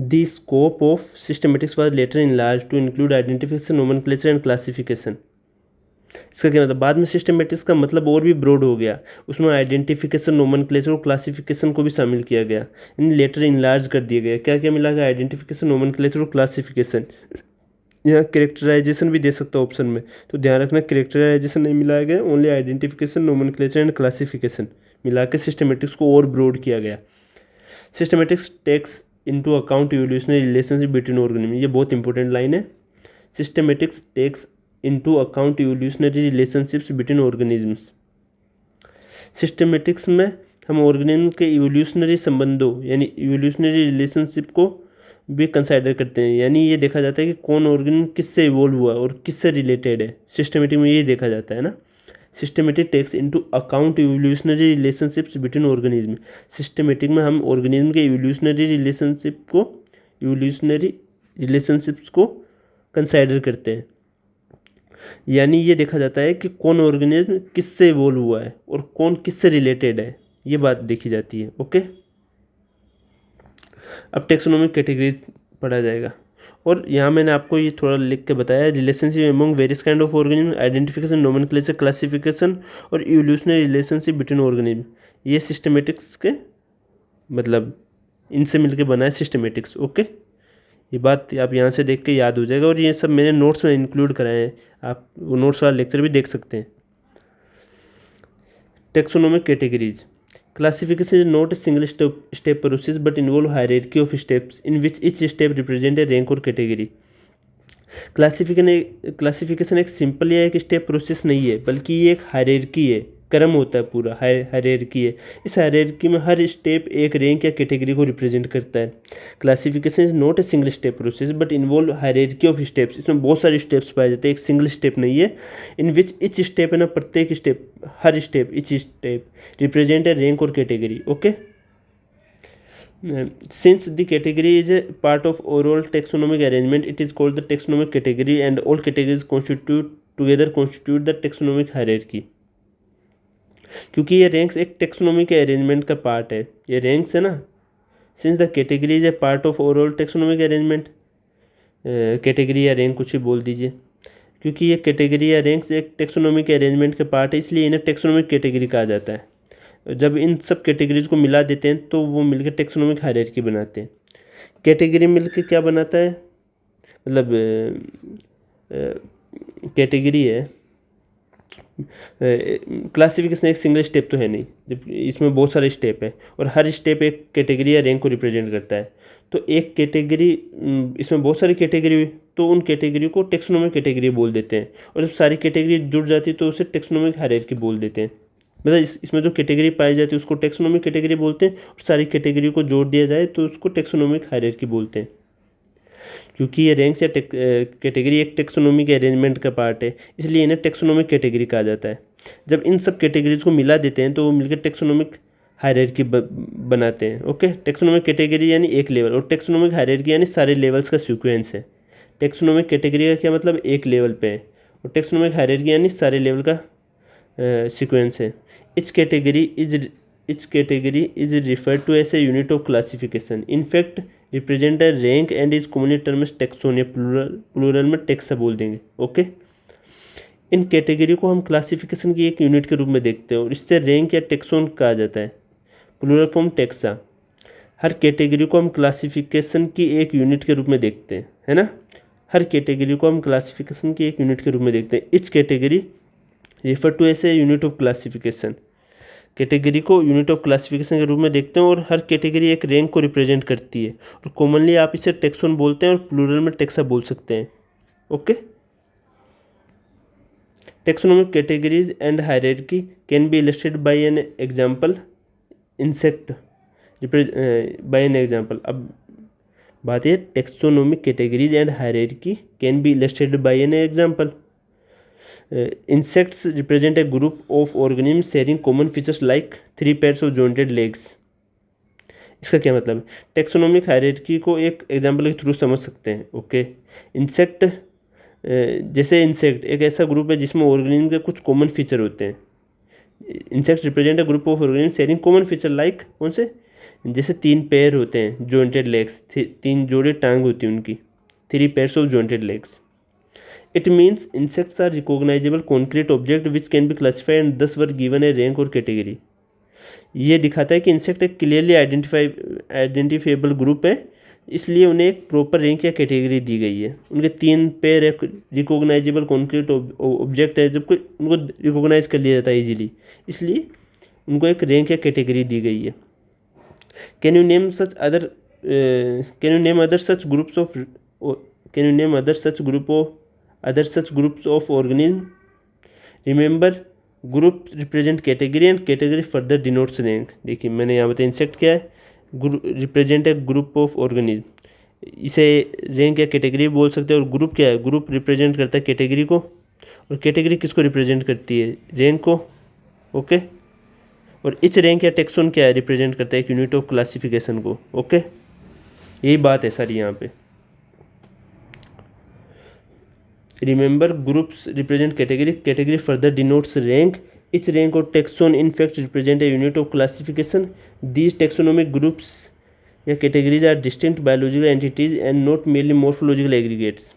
The scope of systematics was later enlarged to include identification, nomenclature and classification। इसका क्या मतलब, बाद में systematics का मतलब और भी broad हो गया, उसमें आइडेंटिफिकेशन, नोमेनक्लेचर और क्लासिफिकेशन को भी शामिल किया गया, इन लेटर इनलार्ज कर दिया गया। क्या क्या मिला गया, आइडेंटिफिकेशन, नोमेनक्लेचर और क्लासिफिकेशन। यहाँ कैरेक्टराइजेशन भी दे सकता है ऑप्शन में, तो ध्यान रखना कैरेक्टराइजेशन नहीं मिलाया गया, only identification, nomenclature and classification मिला के सिस्टमेटिक्स को और ब्रॉड किया गया। Systematics takes into account evolutionary relationship between organism, ये बहुत इंपॉर्टेंट लाइन है। Systematics takes into account evolutionary relationships between organisms. Systematics में हम ऑर्गेनिज्म के इवोल्यूशनरी संबंधों यानी इवोल्यूशनरी रिलेशनशिप को भी कंसाइडर करते हैं, यानी ये देखा जाता है कि कौन ऑर्गेनिज्म किससे इवोल्व हुआ और किससे रिलेटेड है। सिस्टमेटिक में ये देखा जाता है ना। Systematic takes into account evolutionary relationships between organism. Systematic में हम ऑर्गेनिज्म के इवोल्यूशनरी रिलेशनशिप्स को कंसाइडर करते हैं, यानी ये देखा जाता है कि कौन ऑर्गेनिज्म किससे इवोल्व हुआ है और कौन किससे रिलेटेड है, ये बात देखी जाती है। ओके, अब टेक्सोनोमिक कैटेगरीज पढ़ा जाएगा, और यहाँ मैंने आपको ये थोड़ा लिख के बताया, relationship among various kind of organism, identification, nomenclature, classification और इवोल्यूशनरी रिलेशनशिप बिटवीन ऑर्गेनिज्म। ये सिस्टमेटिक्स के मतलब इनसे मिलके बना है सिस्टमेटिक्स। ओके, ये बात आप यहाँ से देख के याद हो जाएगा, और ये सब मैंने नोट्स में इंक्लूड कराए हैं, आप वो नोट्स वाला लेक्चर भी देख सकते हैं। Taxonomic categories. Classification is not a single step process but involve hierarchy of steps in which each step represent a rank or category। Classification एक सिंपल या एक स्टेप प्रोसेस नहीं है, बल्कि ये एक हायरार्की है, क्रम होता है, पूरा हायरार्की है। इस हायरार्की में हर स्टेप एक रैंक या कैटेगरी को रिप्रेजेंट करता है। Classification is not a single step process but involve hierarchy of steps. इसमें बहुत सारे स्टेप्स पाए जाते हैं, एक सिंगल स्टेप नहीं है। इन विच इच स्टेप है ना, प्रत्येक स्टेप, हर step, each step represent a rank और category. Okay, since the category is a part of overall taxonomic arrangement, it is called the taxonomic category and all categories constitute the taxonomic hierarchy। क्योंकि ये ranks एक taxonomy के arrangement का part है, ये ranks है ना। Since the category is a part of overall taxonomic arrangement, category या रैंक कुछ भी बोल दीजिए, क्योंकि ये कैटेगरी या रैंक्स एक टेक्सोनोमिक अरेंजमेंट का पार्ट है, इसलिए इन्हें टेक्सोनोमिक कैटेगरी कहा जाता है। जब इन सब कैटेगरीज को मिला देते हैं तो वो मिलकर टेक्सोनोमिक हायरार्की बनाते हैं। कैटेगरी मिलकर क्या बनाता है, मतलब कैटेगरी है, क्लासिफिकेशन एक सिंगल स्टेप तो है नहीं, जब इसमें बहुत सारे स्टेप है और हर स्टेप एक कैटेगरी या रैंक को रिप्रेजेंट करता है। तो एक कैटेगरी, इसमें बहुत सारी कैटेगरी हुई तो उन कैटेगरी को टेक्सोनोमिक कैटेगरी बोल देते हैं, और जब सारी कैटेगरी जुड़ जाती है तो उसे टेक्सोनोमिक हायरार्की बोल देते हैं। मतलब इसमें जो कैटेगरी पाई जाती है उसको टेक्सोनोमिक कैटेगरी बोलते हैं, और सारी कैटेगरी को जोड़ दिया जाए तो उसको टेक्सोनोमिक हायरार्की बोलते हैं। क्योंकि ये रैंक्स या कैटेगरी एक टेक्सोनोमी के अरेंजमेंट का पार्ट है, इसलिए इन्हें टेक्सोनोमिक कैटेगरी कहा जाता है। जब इन सब कैटेगरीज को मिला देते हैं तो वो मिलकर टेक्सोनोमिक हायरार्की बनाते हैं। ओके, टेक्सोनोमिक कैटेगरी यानी एक लेवल, और टेक्सोनोमिक हायरार्की यानी सारे लेवल्स का सीक्वेंस है। टेक्सोनोमिक कैटेगरी का क्या मतलब, एक लेवल पे है, और टेक्सोनोमिक हायरार्की यानी सारे लेवल का सीक्वेंस है। Each category is referred to as a unit of classification, in fact represent a rank and is commonly term as taxon, या प्लूरल में टेक्सा बोल देंगे। ओके, इन कैटेगरी को हम क्लासिफिकेशन की एक यूनिट के रूप में देखते हैं, और इससे रैंक या टेक्सोन कहा जाता है, प्लूरल फॉर्म टेक्सा। हर कैटेगरी को हम क्लासिफिकेशन की एक यूनिट के रूप में देखते हैं, है ना। हर कैटेगरी को हम क्लासिफिकेशन की एक यूनिट के रूप में देखते हैं। Each category refer to as a unit of classification, category को यूनिट ऑफ क्लासिफिकेशन के रूप में देखते हैं, और हर कैटेगरी एक रैंक को रिप्रेजेंट करती है, और कॉमनली आप इसे टेक्सोन बोलते हैं और प्लूरल में टेक्सा बोल सकते हैं। Okay, taxonomic categories and hierarchy can be illustrated by an example, insect by an example. अब बात है taxonomic categories and hierarchy can be illustrated by an example. Insects represent a group of organisms sharing common features like 3 pairs of jointed legs। इसका क्या मतलब है, taxonomic hierarchy को एक example के थ्रू समझ सकते हैं। ओके, इंसेक्ट जैसे इंसेक्ट एक ऐसा ग्रुप है जिसमें ऑर्गेनिज्म के कुछ कॉमन फीचर होते हैं। Insect represent a group of organism sharing common feature like कौन से, जैसे 3 पैर होते हैं जॉइंटेड लेग्स, 3 जोड़े टांग होती हैं उनकी, 3 pairs of jointed legs. It means insects are recognisable concrete object which can be classified and thus were given a rank और कैटेगरी। ये दिखाता है कि इंसेक्ट एक क्लियरली आइडेंटिफाइबल ग्रुप है, इसलिए उन्हें एक प्रॉपर रैंक या कैटेगरी दी गई है। उनके 3 पैर एक रिकॉग्नाइजेबल कॉन्क्रीट ऑब्जेक्ट है, जबकि उनको रिकॉग्नाइज कर लिया जाता है इजीली, इसलिए उनको एक रैंक या कैटेगरी दी गई है। Can you name such other can you name other such groups of can you name other such groups of organism. Remember group represent category and category further denotes rank. देखिए मैंने यहाँ बताया insect क्या है, represent a group of organism, इसे rank या category बोल सकते हैं। और ग्रुप क्या है, ग्रुप रिप्रेजेंट करता है कैटेगरी को, और कैटेगरी किसको रिप्रेजेंट करती है, रैंक को। ओके, और इच रैंक या टेक्सोन क्या है, रिप्रेजेंट करता है एक यूनिट ऑफ क्लासिफिकेशन को। ओके, यही बात है सारी यहाँ पे। Remember groups represent category, category further denotes rank, each rank और taxon in fact represent a unit of classification. These taxonomic groups या categories are distinct biological entities and not merely morphological aggregates.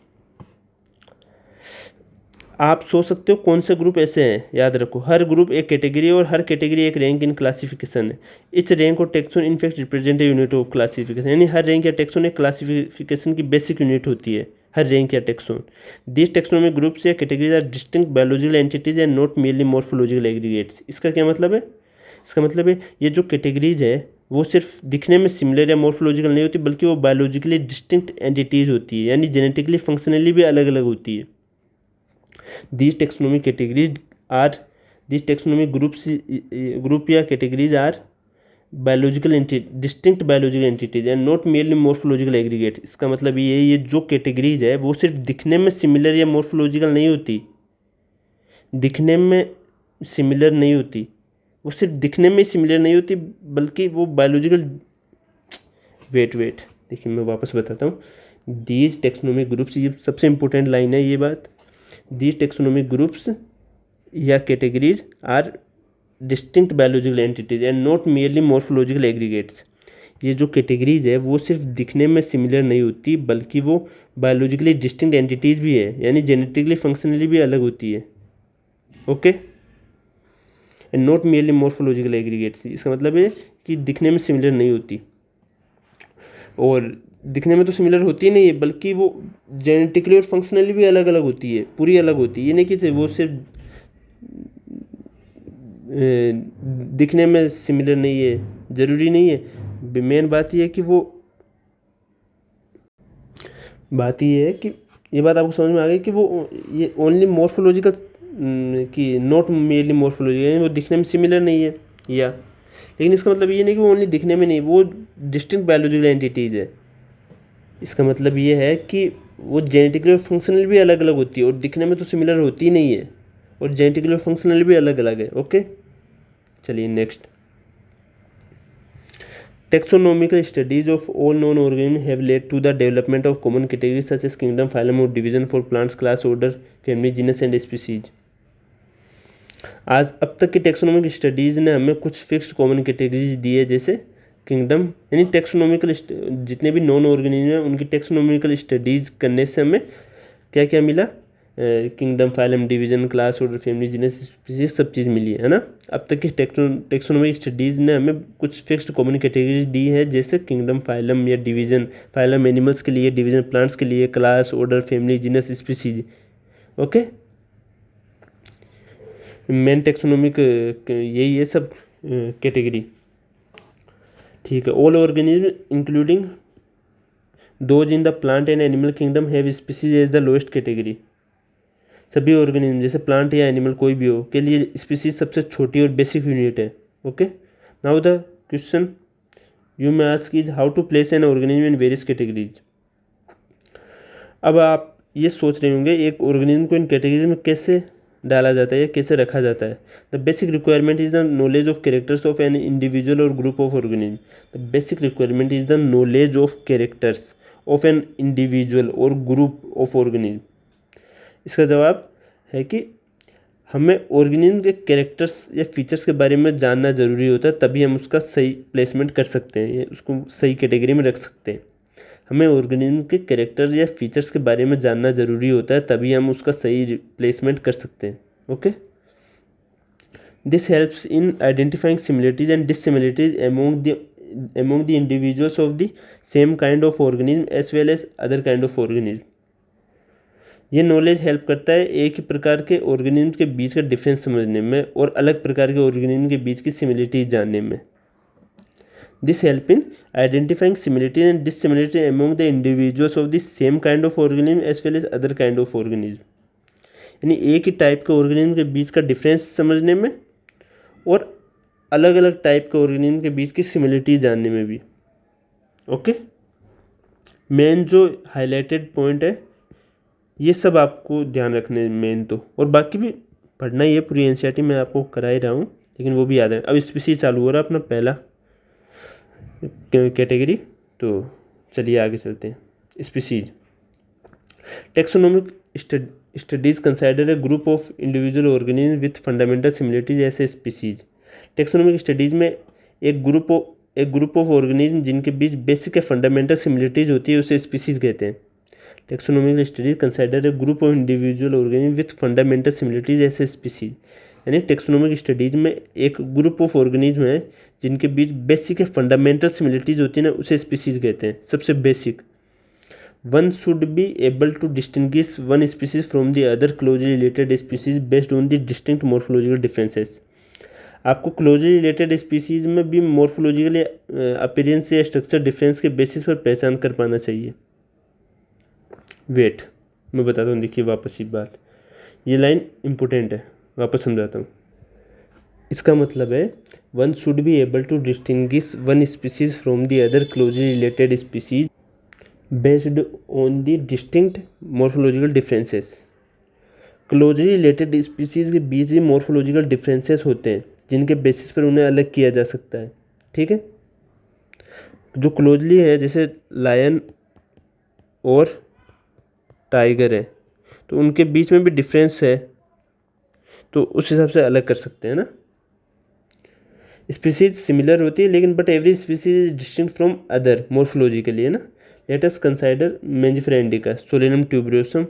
आप सोच सकते हो कौन से group ऐसे हैं, याद रखो हर ग्रुप एक कैटेगरी और हर कैटेगरी एक रैंक इन क्लासिफिकेशन है। इच रैंक और taxon in fact represent a unit of classification, यानी हर रैंक या टेक्सोन एक क्लासिफिकेशन की बेसिक यूनिट होती है, हर रैंक या टेक्सोन। दिस टेक्सोनोमिक ग्रुप्स या categories are distinct biological entities and not merely morphological aggregates. इसका क्या मतलब है, इसका मतलब है ये जो कैटेगरीज है वो सिर्फ दिखने में सिमिलर या मॉर्फोलॉजिकल नहीं होती, बल्कि वो बायोलॉजिकली डिस्टिंक्ट एंटिटीज होती है, यानी जेनेटिकली फंक्शनली भी अलग अलग होती है। These taxonomic categories are these taxonomic group या categories are distinct biological entities and not merely morphological aggregate। इसका मतलब ये जो कैटेगरीज है वो सिर्फ दिखने में सिमिलर या मॉर्फोलॉजिकल नहीं होती, दिखने में सिमिलर नहीं होती, वो सिर्फ दिखने में सिमिलर नहीं होती बल्कि वो बायोलॉजिकल। वेट देखिए मैं वापस बताता हूँ। दीज टेक्सोनोमिक ग्रुप्स, ये सबसे इंपॉर्टेंट लाइन है ये बात। These taxonomic groups या categories are distinct biological entities and not merely morphological aggregates। ये जो कैटेगरीज है वो सिर्फ दिखने में सिमिलर नहीं होती बल्कि वो बायोलॉजिकली डिस्टिंक्ट एंटिटीज भी है, यानी जेनेटिकली फंक्शनली भी अलग होती है। Okay, and not merely morphological aggregates, इसका मतलब है कि दिखने में सिमिलर नहीं होती, और दिखने में तो सिमिलर होती नहीं है बल्कि वो जेनेटिकली और फंक्शनली भी अलग अलग होती है, पूरी अलग होती है। ये नहीं कि वो सिर्फ दिखने में सिमिलर नहीं है, ज़रूरी नहीं है। मेन बात ये है कि ये बात आपको समझ में आ गई कि वो ये ओनली मॉर्फोलॉजिकल कि नॉट मेरली मॉर्फोलॉजिकल, यानी वो दिखने में सिमिलर नहीं है या, लेकिन इसका मतलब ये नहीं कि वो ओनली दिखने में नहीं, वो डिस्टिंक्ट बायोलॉजिकल एंटिटीज है। इसका मतलब ये है कि वो जेनेटिकली और फंक्शनल भी अलग अलग होती है, और दिखने में तो सिमिलर होती नहीं है, और जेनेटिकली और फंक्शनल भी अलग अलग है। ओके, चलिए next. Taxonomical studies of all known organism have led to the development of common categories such as kingdom, phylum और division for plants, class, order, family, genus and species. आज अब तक की टेक्सोनोमिक स्टडीज़ ने हमें कुछ fixed common categories दी है, जैसे किंगडम, यानी टेक्सोनोमिकल जितने भी नॉन ऑर्गेनिज्म हैं उनकी टेक्सोनोमिकल स्टडीज़ करने से हमें क्या क्या मिला, kingdom, phylum, division, class, order, family, genus, species, सब चीज़ मिली है ना। अब तक की टेक्सोनोमिक स्टडीज़ ने हमें कुछ फिक्स्ड कॉमन कैटेगरीज दी है, जैसे किंगडम, फाइलम या डिवीजन। फाइलम एनिमल्स के लिए, डिवीजन प्लांट्स के लिए, class, order, family, genus, species. Okay, main taxonomic यही है सब कैटेगरी, ठीक है। All organism including those in the plant and animal kingdom have species as the lowest category. सभी ऑर्गेनिज्म जैसे प्लांट या एनिमल कोई भी हो के लिए स्पीसीज सबसे छोटी और बेसिक यूनिट है। Okay, now the question you may ask is how to place an organism in various categories. अब आप ये सोच रहे होंगे एक ऑर्गेनिज्म को इन कैटेगरीज में कैसे डाला जाता है या कैसे रखा जाता है। The basic requirement is the knowledge of characters of an individual और group of organism. The basic requirement is the knowledge of characters of an individual और ग्रुप ऑफ ऑर्गेनिज्म। इसका जवाब है कि हमें ऑर्गेनिज्म के कैरेक्टर्स या फीचर्स के बारे में जानना ज़रूरी होता है, तभी हम उसका सही प्लेसमेंट कर सकते हैं या उसको सही कैटेगरी में रख सकते हैं। हमें ऑर्गेनिज्म के कैरेक्टर या फीचर्स के बारे में जानना ज़रूरी होता है, तभी हम उसका सही प्लेसमेंट कर सकते हैं। Okay, this helps in identifying similarities and dissimilarities among the individuals of the same kind of organism as well as other kind of organism। ये नॉलेज हेल्प करता है एक ही प्रकार के ऑर्गेनिज्म के बीच का डिफरेंस समझने में और अलग प्रकार के ऑर्गेनिज्म के बीच की सिमिलरिटीज जानने में। This help in identifying similarities and dissimilarities among the individuals of the same kind of organism as well as other kind of organism. यानी एक ही टाइप के ऑर्गेनिज्म के बीच का डिफरेंस समझने में और अलग अलग टाइप के ऑर्गेनिज्म के बीच की सिमिलरिटीज जानने में भी। ओके, मेन जो हाईलाइटेड पॉइंट है ये सब आपको ध्यान रखने मेन तो, और बाकी भी पढ़ना ही है, पूरी एनसीईआरटी मैं आपको करा ही रहा हूँ, लेकिन वो भी याद है। अब स्पीसीज चालू हो रहा है अपना पहला कैटेगरी, तो चलिए आगे चलते हैं। Species taxonomic studies consider a group of individual organism with fundamental similarities as a species. Taxonomic studies में एक ग्रुप ऑफ ऑर्गेनिज्म जिनके बीच बेसिक या फंडामेंटल सिमिलरिटीज होती है उसे स्पीसीज कहते हैं। Taxonomic studies consider a group of individual organism with fundamental similarities as a species. यानी टेक्सोनोमिक स्टडीज में एक ग्रुप ऑफ ऑर्गेनिज्म है जिनके बीच बेसिक या फंडामेंटल सिमिलरिटीज होती है ना, उसे स्पीसीज कहते हैं। सबसे basic, one should be able to distinguish one species from the other closely related species based on the distinct morphological differences. आपको क्लोजली रिलेटेड स्पीसीज में भी मॉर्फोलॉजिकल अपीयरेंस या स्ट्रक्चर डिफरेंस के बेसिस पर पहचान कर पाना चाहिए। वेट, मैं बताता हूँ, देखिए वापस ही बात, ये लाइन इम्पोर्टेंट है, वापस समझाता हूँ। इसका मतलब है one should be able to distinguish one species from the other closely related species based on the distinct morphological differences. Closely related species के बीच भी मॉर्फोलॉजिकल डिफरेंसेस होते हैं जिनके बेसिस पर उन्हें अलग किया जा सकता है। ठीक है, जो क्लोजली है जैसे लायन और टाइगर है, तो उनके बीच में भी डिफरेंस है, तो उस हिसाब से अलग कर सकते हैं ना। स्पीसीज सिमिलर होती है लेकिन but every species is distinct from other morphologically, है ना। Let us consider Mangifera indica, Solanum tuberosum,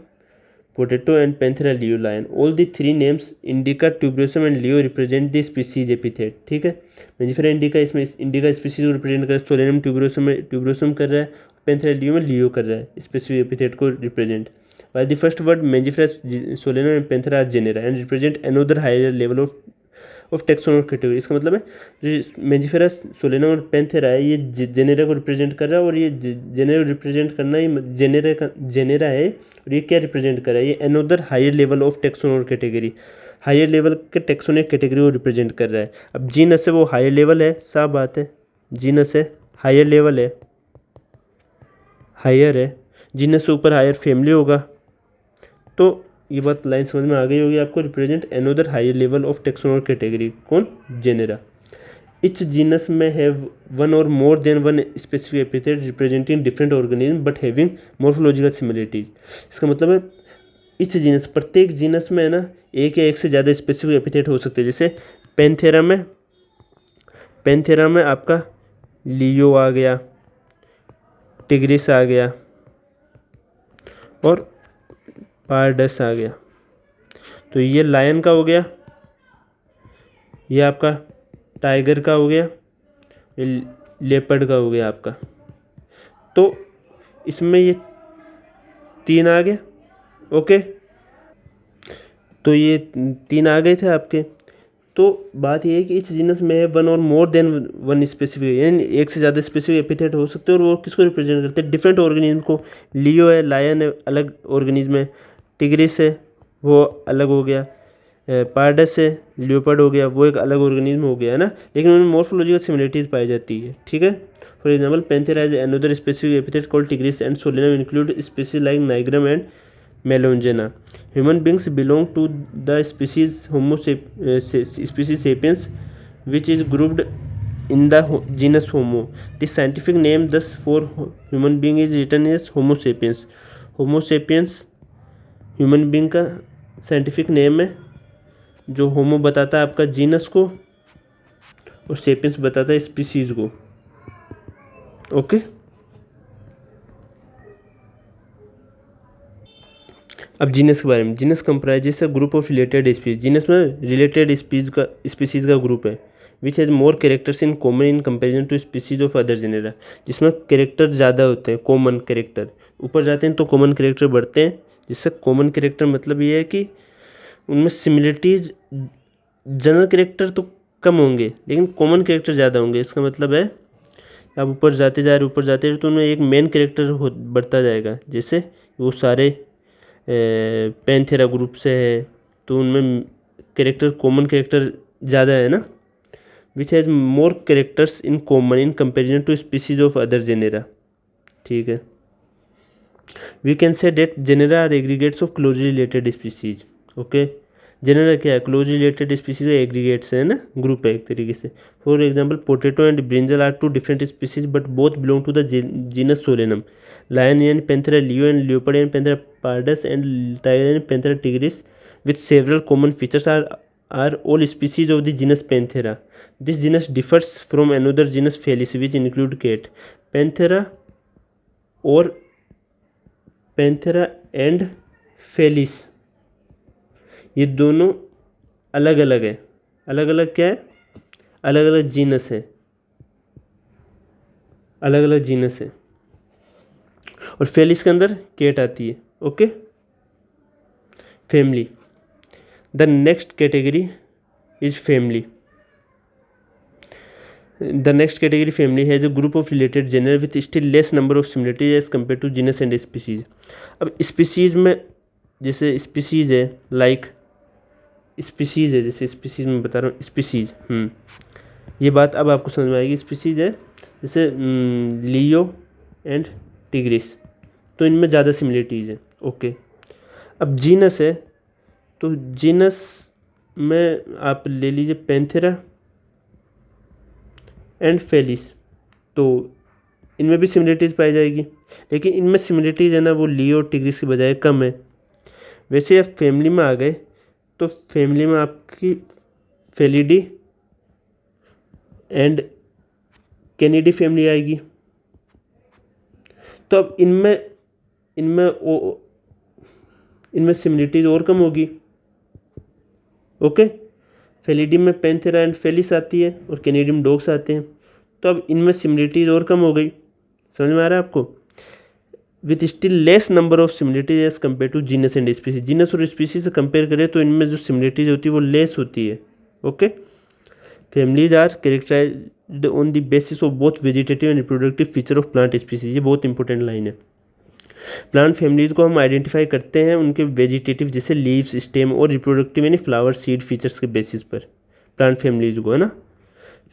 potato and Panthera leo lion. All the three names indica, tuberosum and leo represent the species epithet। ठीक है, मेंजिफेरा indica इसमें indica species को represent कर रहा है, Solanum tuberosum में ट्यूबरोसम कर रहा है, पैंथेरा लियो में लियो कर रहा है, स्पेसिफिक एपिथेट को represent. while the first word Mangifera Solanum and Panthera are genera and represent another higher level of taxonomic category. इसका मतलब है जो मेंजिफेरा सोलेनम और पैंथेरा है ये जेनेरा को रिप्रेजेंट कर रहा है, और ये जेनेरा को रिप्रेजेंट करना ही जेनेरा है, और ये क्या रिप्रेजेंट कर रहा है, ये another higher level of taxonomic category, higher level के टेक्सोनोमिक कैटेगरी को रिप्रेजेंट कर रहा है। अब जीनस है वो हायर लेवल है, साफ बात है, जीनस है हायर लेवल है, हायर है, जीनस से ऊपर हायर फैमिली होगा, तो ये बात लाइन समझ में आ गई होगी आपको। Represent another higher level of taxonomic category, कौन, genera. Each genus may have one or more than one specific epithet representing different organism but having morphological similarities. इसका मतलब है इच जीनस, प्रत्येक जीनस में है ना एक या एक से ज़्यादा स्पेसिफिक एपिथेट हो सकते हैं। जैसे पैंथेरा में आपका लियो आ गया, टिग्रिस आ गया और पारडस आ गया, तो ये लायन का हो गया, ये आपका टाइगर का हो गया, ये लेपर्ड का हो गया आपका। तो इसमें ये तीन आ गए, ओके, तो ये तीन आ गए थे आपके। तो बात ये है कि इस जीनस में one or more than one specific, यानी एक से ज़्यादा स्पेसिफिक एपिथेट हो सकते हैं, और वो किसको रिप्रेजेंट करते हैं, डिफरेंट ऑर्गेनिज्म को। लियो है, लायन है, अलग ऑर्गेनिज्म है, टिग्रिस है वो अलग हो गया, पारडस है, लियोपर्ड हो गया, वो एक अलग ऑर्गेनिज्म हो गया, है ना, लेकिन उनमें मॉर्फोलॉजिकल सिमिलरिटीज पाई जाती है। ठीक है, for example Panthera is another specific epithet called tigris and Solanum include species like nigrum and melongena. Human beings belong to the species species sapiens which is grouped in the genus Homo. The scientific name thus for human being is written as Homo sapiens. Homo sapiens human being का scientific name है, जो होमो बताता है आपका genus को और sapiens बताता है स्पीसीज को। ओके, अब जीनस के बारे में। Genus comprises a group of related species. Genus में रिलेटेड स्पीसीज का ग्रुप है which has more characters in common in comparison to species of other genera. जिसमें कैरेक्टर ज़्यादा होते हैं, कॉमन कैरेक्टर ऊपर जाते हैं तो कॉमन कैरेक्टर बढ़ते हैं। जिससे कॉमन कैरेक्टर मतलब ये है कि उनमें सिमिलरिटीज, जनरल कैरेक्टर तो कम होंगे लेकिन कॉमन कैरेक्टर ज़्यादा होंगे। इसका मतलब है आप ऊपर जाते जा रहे तो उनमें एक मेन कैरेक्टर बढ़ता जाएगा। जैसे वो सारे पैंथेरा ग्रुप से है तो उनमें कैरेक्टर, कॉमन कैरेक्टर ज़्यादा है ना। Which has more characters in common in comparison to species of other genera. ठीक है, we can say that genera are aggregates of closely related species. Okay, genera क्या है? क्लोज रिलेटेड स्पीसीज एग्रीगेट्स है ना, group है एक तरीके से। For example potato and brinjal are two different species but both belong to the genus Solanum. Lion and Panthera leo and leopard and Panthera pardus and tiger and Panthera tigris with several common features are all species of the genus Panthera. This genus differs from another genus Felis which include cat. Panthera और Panthera and Felis ये दोनों अलग अलग है। अलग अलग क्या है? अलग अलग जीनस है, अलग अलग जीनस है। और फेलिस के अंदर कैट आती है। Okay, family. The next category is family. The next category family has a group of related genera with still less number of similarities as compare to genus and species. अब species में जैसे species है, like species है, जैसे species में बता रहा हूँ, स्पीसीज ये बात अब आपको समझ में आएगी। स्पीसीज है जैसे लियो एंड टिग्रिस, तो इनमें ज़्यादा सिमिलरिटीज़ है। ओके, अब जीनस है तो जीनस में आप ले लीजिए पैंथेरा एंड फेलिस, तो इनमें भी सिमिलरिटीज़ पाई जाएगी। लेकिन इनमें सिमिलरिटीज़ है ना वो लियो टिग्रिस की बजाय कम है। वैसे आप फैमिली में आ गए तो फैमिली में आपकी फेलिडी एंड कैनिडी फैमिली आएगी। तो अब इनमें इनमें सिमिलरिटीज और कम होगी। ओके, फेलिडी में पैंथेरा एंड फेलिस आती है और कैनिडी में डॉग्स आते हैं। तो अब इनमें सिमिलरिटीज और कम हो गई। समझ में आ रहा है आपको? With still less number of similarities as compare to genus and species. Genus और स्पीसीज से कंपेयर करें तो इनमें जो सिमिलरिटीज होती है वो लेस होती है। Okay, families are characterized on the basis of both vegetative and reproductive feature of plant species. ये बहुत इंपॉर्टेंट लाइन है। प्लांट फैमिलीज को हम आइडेंटिफाई करते हैं उनके वेजिटेटिव जैसे लीव्स, स्टेम और रिप्रोडक्टिव यानी फ्लावर, सीड फीचर्स के बेसिस पर प्लांट फैमिलीज को, है ना।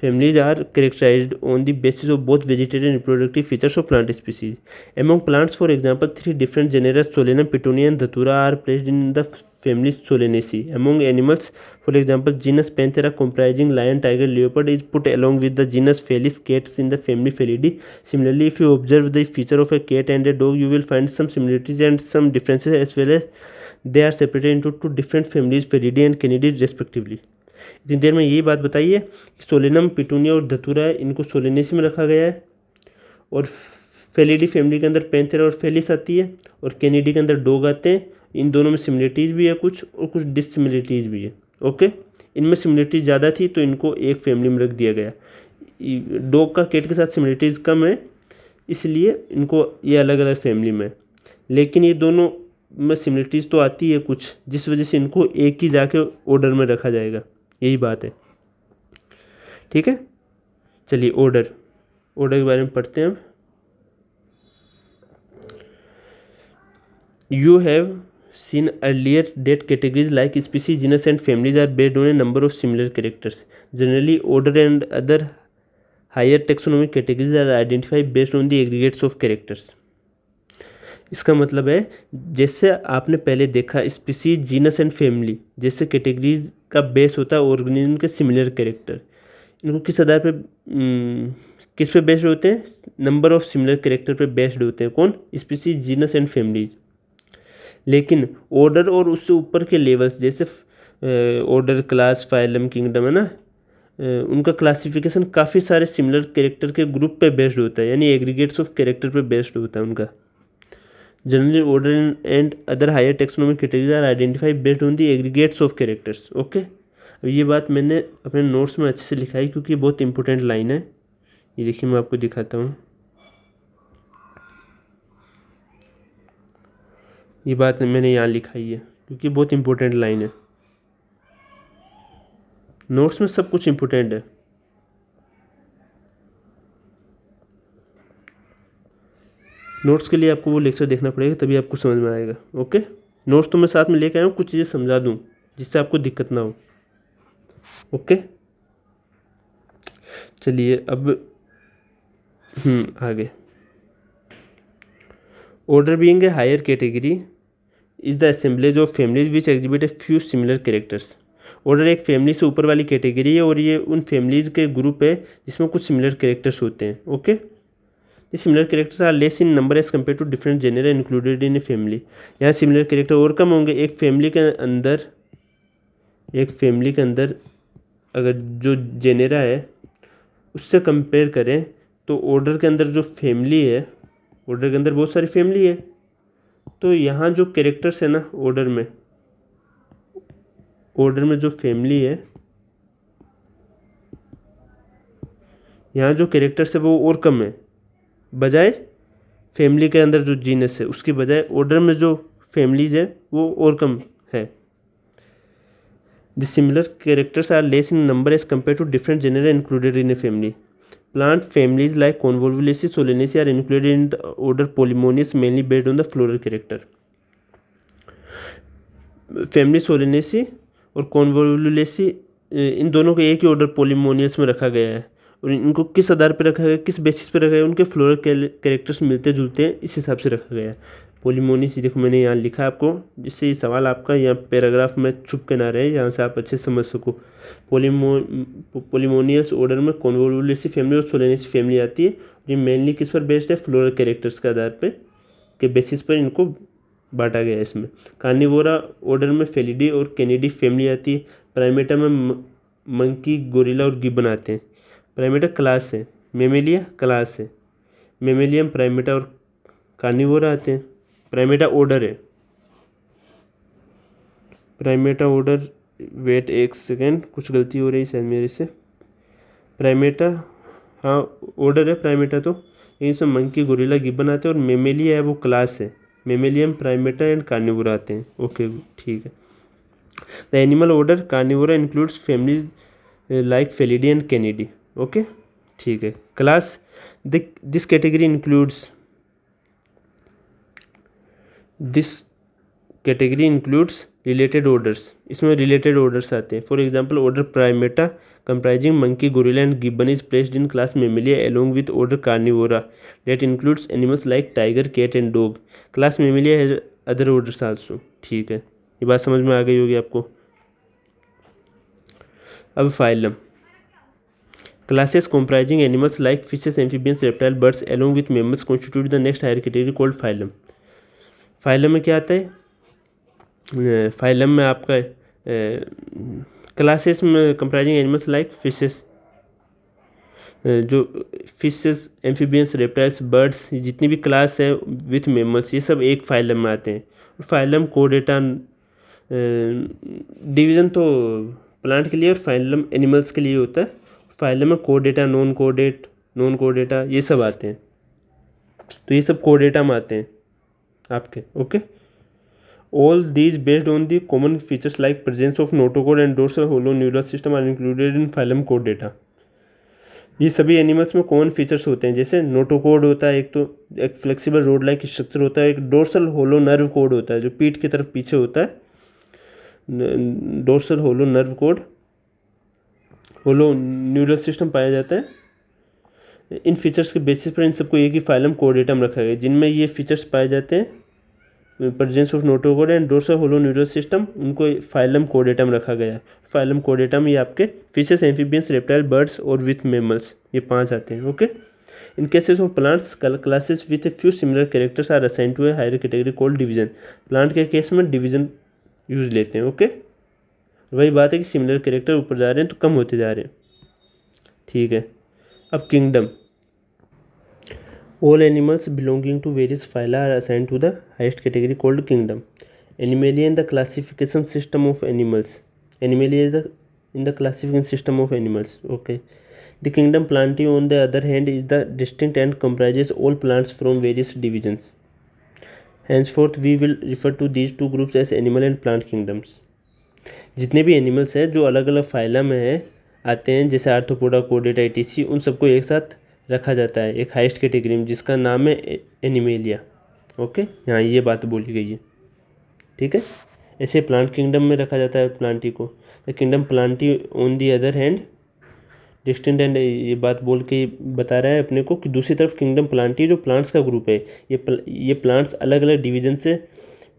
Families are characterized on the basis of both vegetative and reproductive features of plant species. Among plants, for example, 3 different genera Solanum, Petunia, and Datura are placed in the family Solanaceae. Among animals, for example, genus Panthera comprising lion, tiger, leopard is put along with the genus Felis, cats in the family Felidae. Similarly, if you observe the feature of a cat and a dog, you will find some similarities and some differences as well as they are separated into 2 different families Felidae and Canidae respectively. इतनी देर में यही बात बताइए कि Solanum, petunia और धतूरा है, इनको सोलेनेसी में रखा गया है। और फेलिडी फैमिली के अंदर पैंथेरा और फेलिस आती है और कैनिडी के अंदर डॉग आते हैं। इन दोनों में सिमिलरिटीज़ भी है कुछ और कुछ डिससिमिलरिटीज़ भी है। ओके, इनमें सिमिलरिटीज़ ज़्यादा थी तो इनको एक फैमिली में रख दिया गया। डॉग का कैट के साथ सिमिलरिटीज़ कम है इसलिए इनको ये अलग अलग फैमिली में। लेकिन ये दोनों में सिमिलरिटीज़ तो आती है कुछ, जिस वजह से इनको एक ही जाके ऑर्डर में रखा जाएगा। यही बात है, ठीक है। चलिए ऑर्डर के बारे में पढ़ते हैं अब। You have seen earlier that categories like species, genus and families are based on a number of similar characters. Generally order and other higher taxonomic categories are identified based on the aggregates of characters. इसका मतलब है जैसे आपने पहले देखा species, genus and family जैसे categories का base होता है ऑर्गेनिज्म के सिमिलर कैरेक्टर। इनको किस आधार पे किस पे बेस्ड होते हैं? नंबर ऑफ सिमिलर कैरेक्टर पे बेस्ड होते हैं। कौन? Species, genus and families. लेकिन ऑर्डर और उससे ऊपर के लेवल्स जैसे ऑर्डर, क्लास, फाइलम, किंगडम है ना, उनका क्लासिफिकेशन काफ़ी सारे सिमिलर कैरेक्टर के ग्रुप पे बेस्ड होता है, यानी एग्रीगेट्स ऑफ कैरेक्टर पे बेस्ड होता है उनका। Generally order and other higher taxonomic categories are identified based on the aggregates of characters. Okay, अब ये बात मैंने अपने नोट्स में अच्छे से लिखा है क्योंकि बहुत इंपॉर्टेंट लाइन है। ये देखिए मैं आपको दिखाता हूँ, ये बात मैंने यहाँ लिखाई है क्योंकि बहुत इंपॉर्टेंट लाइन है। नोट्स में सब कुछ इंपॉर्टेंट है। नोट्स के लिए आपको वो लेक्चर देखना पड़ेगा तभी आपको समझ में आएगा। ओके, नोट्स तो मैं साथ में लेके आया हूँ, कुछ चीज़ें समझा दूँ जिससे आपको दिक्कत ना हो। ओके, चलिए अब आगे। Order being a higher category is the assemblage of families which exhibit a few similar characters. Order एक फैमिली से ऊपर वाली कैटेगरी है और ये उन फैमिलीज के ग्रुप है जिसमें कुछ सिमिलर कैरेक्टर्स होते हैं। ओके, ये similar characters are less in number as compare to different genera included in a family. यहाँ सिमिलर कैरेक्टर और कम होंगे एक फैमिली के अंदर अगर जो जेनेरा है उससे कंपेयर करें तो ऑर्डर के अंदर जो फैमिली है, ऑर्डर के अंदर बहुत सारी फैमिली है, तो यहाँ जो कैरेक्टर्स है ना ऑर्डर में जो फैमिली है, यहाँ जो कैरेक्टर्स है वो और कम है, बजाय फैमिली के अंदर जो जीनस है उसकी बजाय ऑर्डर में जो फैमिलीज है वो और कम है। The similar characters are less in number as compare to different genera included in a family. Plant families like Convolvulaceae, Solanaceae are included in the order Polemonius mainly based on the floral character. Family Solanaceae और Convolvulaceae इन दोनों को एक ही order पोलिमोनियस में रखा गया है और इनको किस आधार पर रखा गया, किस बेसिस पर रखा गया, उनके फ्लोरल कैरेक्टर्स मिलते जुलते हैं इस हिसाब से रखा गया है। पोलिमोनियस देखो मैंने यहाँ लिखा है आपको, जिससे ये सवाल आपका यहाँ पैराग्राफ में छुप के ना रहे, यहाँ से आप अच्छे समझ सको। पोलिमोनियस ऑर्डर में Convolvulaceae फैमिली और Solanaceae फैमिली आती है। ये मेनली किस पर बेस्ड है, फ्लोरल कैरेक्टर्स के आधार पर के बेसिस पर इनको बांटा गया है। इसमें कार्निवोरा ऑर्डर में फेलिडी और कैनिडी फैमिली आती है। प्राइमेटा में मंकी, गोरिल्ला और गिब्बन आते हैं। प्राइमेटा क्लास है, मेमेलिया क्लास है, मेमेलियम, प्राइमेटा और कार्निवोरा आते हैं। प्राइमेटा ऑर्डर है, प्राइमेटा ऑर्डर, वेट एक सेकेंड कुछ गलती हो रही शायद मेरे से। प्राइमेटा हाँ ऑर्डर है प्राइमेटा, तो इसमें मंकी, गोरिल्ला, गिब्बन आते हैं और मेमेलिया है वो क्लास है, मेमेलियम, प्राइमेटा एंड कार्निवोरा आते हैं। ओके ठीक है। The animal order Carnivora includes family like Felidae and Canidae. Okay ठीक है। Class this category includes related orders, इसमें रिलेटेड ऑर्डर्स आते हैं। For example order Primata comprising monkey, gorilla and gibbon is placed in class Mammalia along with order Carnivora that includes animals like tiger, cat and dog. Class Mammalia has other orders also. ठीक है, ये बात समझ में आ गई होगी आपको। अब phylum, classes comprising animals like fishes, amphibians, reptiles, birds along with mammals constitute the next higher category called phylum. Phylum में क्या आता है, फाइलम में आपका क्लासेस में कंप्राइजिंग एनिमल्स लाइक फिशेस, जो फिशेस, एम्फीबियंस, रेप्टाइल्स, बर्ड्स, जितनी भी क्लास है विथ मेमल्स, ये सब एक फाइलम में आते हैं। फाइलम कोडेटा डिवीज़न तो प्लांट के लिए और फाइलम एनिमल्स के लिए होता है। फाइलम में कोडेटा, नॉन कोडेटा ये सब आते हैं, तो ये सब कोडेटा में आते हैं आपके। Okay, all these based on the common features like presence of notochord and dorsal hollow neural system are included in phylum Chordata. ये सभी एनिमल्स में कॉमन फीचर्स होते हैं, जैसे नोटोकोड होता है, एक फ्लेक्सिबल रोड लाइक स्ट्रक्चर होता है, एक डोर्सल होलो नर्व कोड होता है जो पीठ की तरफ पीछे होता है, डोर्सल होलो नर्व कोड, होलो न्यूरल सिस्टम पाया जाता है। इन फीचर्स के बेसिस पर इन सबको एक ही फाइलम कोडेटा में रखा गया, जिनमें ये फीचर्स पाए जाते हैं, presence of notochord and dorsal hollow neural system, उनको फाइलम कोडेटा में रखा गया है। फाइलम कोडेटा में ये आपके फिशेस, एम्फीबियंस, रेप्टाइल, बर्ड्स और विथ मेमल्स, ये 5 आते हैं। Okay, in cases of plants classes with a few similar characters are assign to a higher category called division. Plant के केस में डिवीजन यूज लेते हैं। ओके, वही बात है कि सिमिलर कैरेक्टर ऊपर जा रहे हैं तो कम होते जा रहे हैं। ठीक है, अब kingdom. All animals belonging to various phyla are assign to the highest category called kingdom. Animalia in the classification system of animals. Animalia is the in the classification system of animals. Okay, the kingdom Plantae on the other hand is the distinct and comprises all plants from various divisions. Henceforth we will refer to these two groups as animal and plant kingdoms. जितने भी animals हैं जो अलग अलग phyla में है आते हैं, जैसे आर्थ्रोपोडा, कोर्डेटा, एटीसी, उन सबको एक साथ रखा जाता है एक हाइस्ट कैटेगरी में जिसका नाम है एनिमेलिया। ओके, यहाँ ये बात बोली गई है। ठीक है, ऐसे प्लांट किंगडम में रखा जाता है प्लांटी को। The kingdom Plantae on the other hand distinct and, ये बात बोल के बता रहा है अपने को कि दूसरी तरफ किंगडम प्लांटी जो प्लांट्स का ग्रुप है, ये प्लांट्स अलग अलग डिवीजन से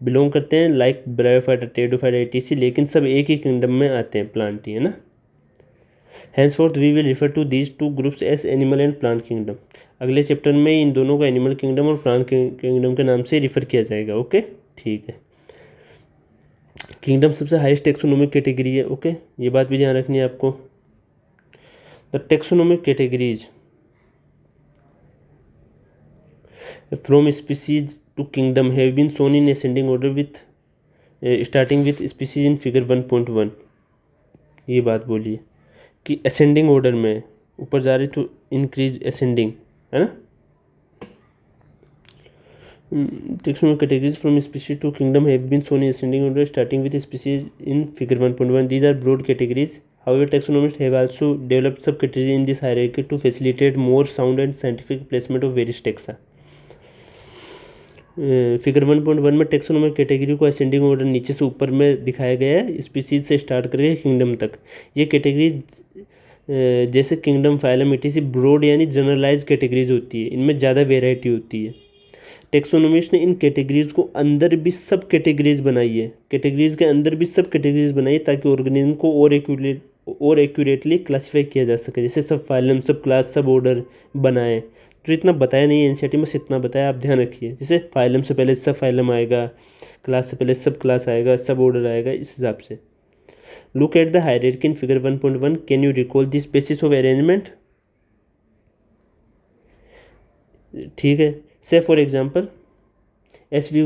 बिलोंग करते हैं, लाइक ब्रायोफाइटा, टेरिडोफाइटा, एटीसी, लेकिन सब एक ही किंगडम में आते हैं प्लांटी, है ना। Henceforth we will refer to these two groups as animal and plant kingdom. अगले चैप्टर में इन दोनों को एनिमल किंगडम और प्लांट किंगडम के नाम से रिफर किया जाएगा। ओके, ठीक है। किंगडम सबसे हाईएस्ट टेक्सोनोमिक कैटेगरी है। ओके, ये बात भी ध्यान रखनी है आपको। The taxonomic categories from species to kingdom have been shown in ascending order with starting with species in figure 1.1। ये बात बोलिए कि असेंडिंग ऑर्डर में ऊपर जा रही तो इंक्रीज असेंडिंग, है ना। Taxonomic categories from species to kingdom have been shown in ascending order starting with species in figure 1.1. These are broad categories. However, taxonomists have also developed subcategories in this hierarchy to facilitate more sound and scientific placement of various taxa. Figure 1.1 में taxonomic category को ascending order नीचे से ऊपर में दिखाया गया है, species से स्टार्ट करके किंगडम तक। ये कैटेगरी जैसे किंगडम, फाइलम, एटीसी ब्रॉड यानी जनरलाइज कैटेगरीज होती है, इनमें ज़्यादा वेराइटी होती है। टेक्सोनोमिस्ट ने इन कैटेगरीज को अंदर भी सब कैटेगरीज बनाई है, कैटेगरीज के अंदर भी सब कैटेगरीज बनाई है ताकि ऑर्गेनिज्म को और एक्यूरेटली क्लासीफाई किया जा सके। जैसे सब फाइलम, सब क्लास, सब ऑर्डर बनाए, तो इतना बताया नहीं है एनसीईआरटी में, से इतना बताया, आप ध्यान रखिए। जैसे फाइलम से पहले सब फाइलम आएगा, क्लास से पहले सब क्लास आएगा, सब ऑर्डर आएगा, इस हिसाब से। Look at the hierarchy in figure 1.1। Can you recall this basis of arrangement? ठीक है, say for example as we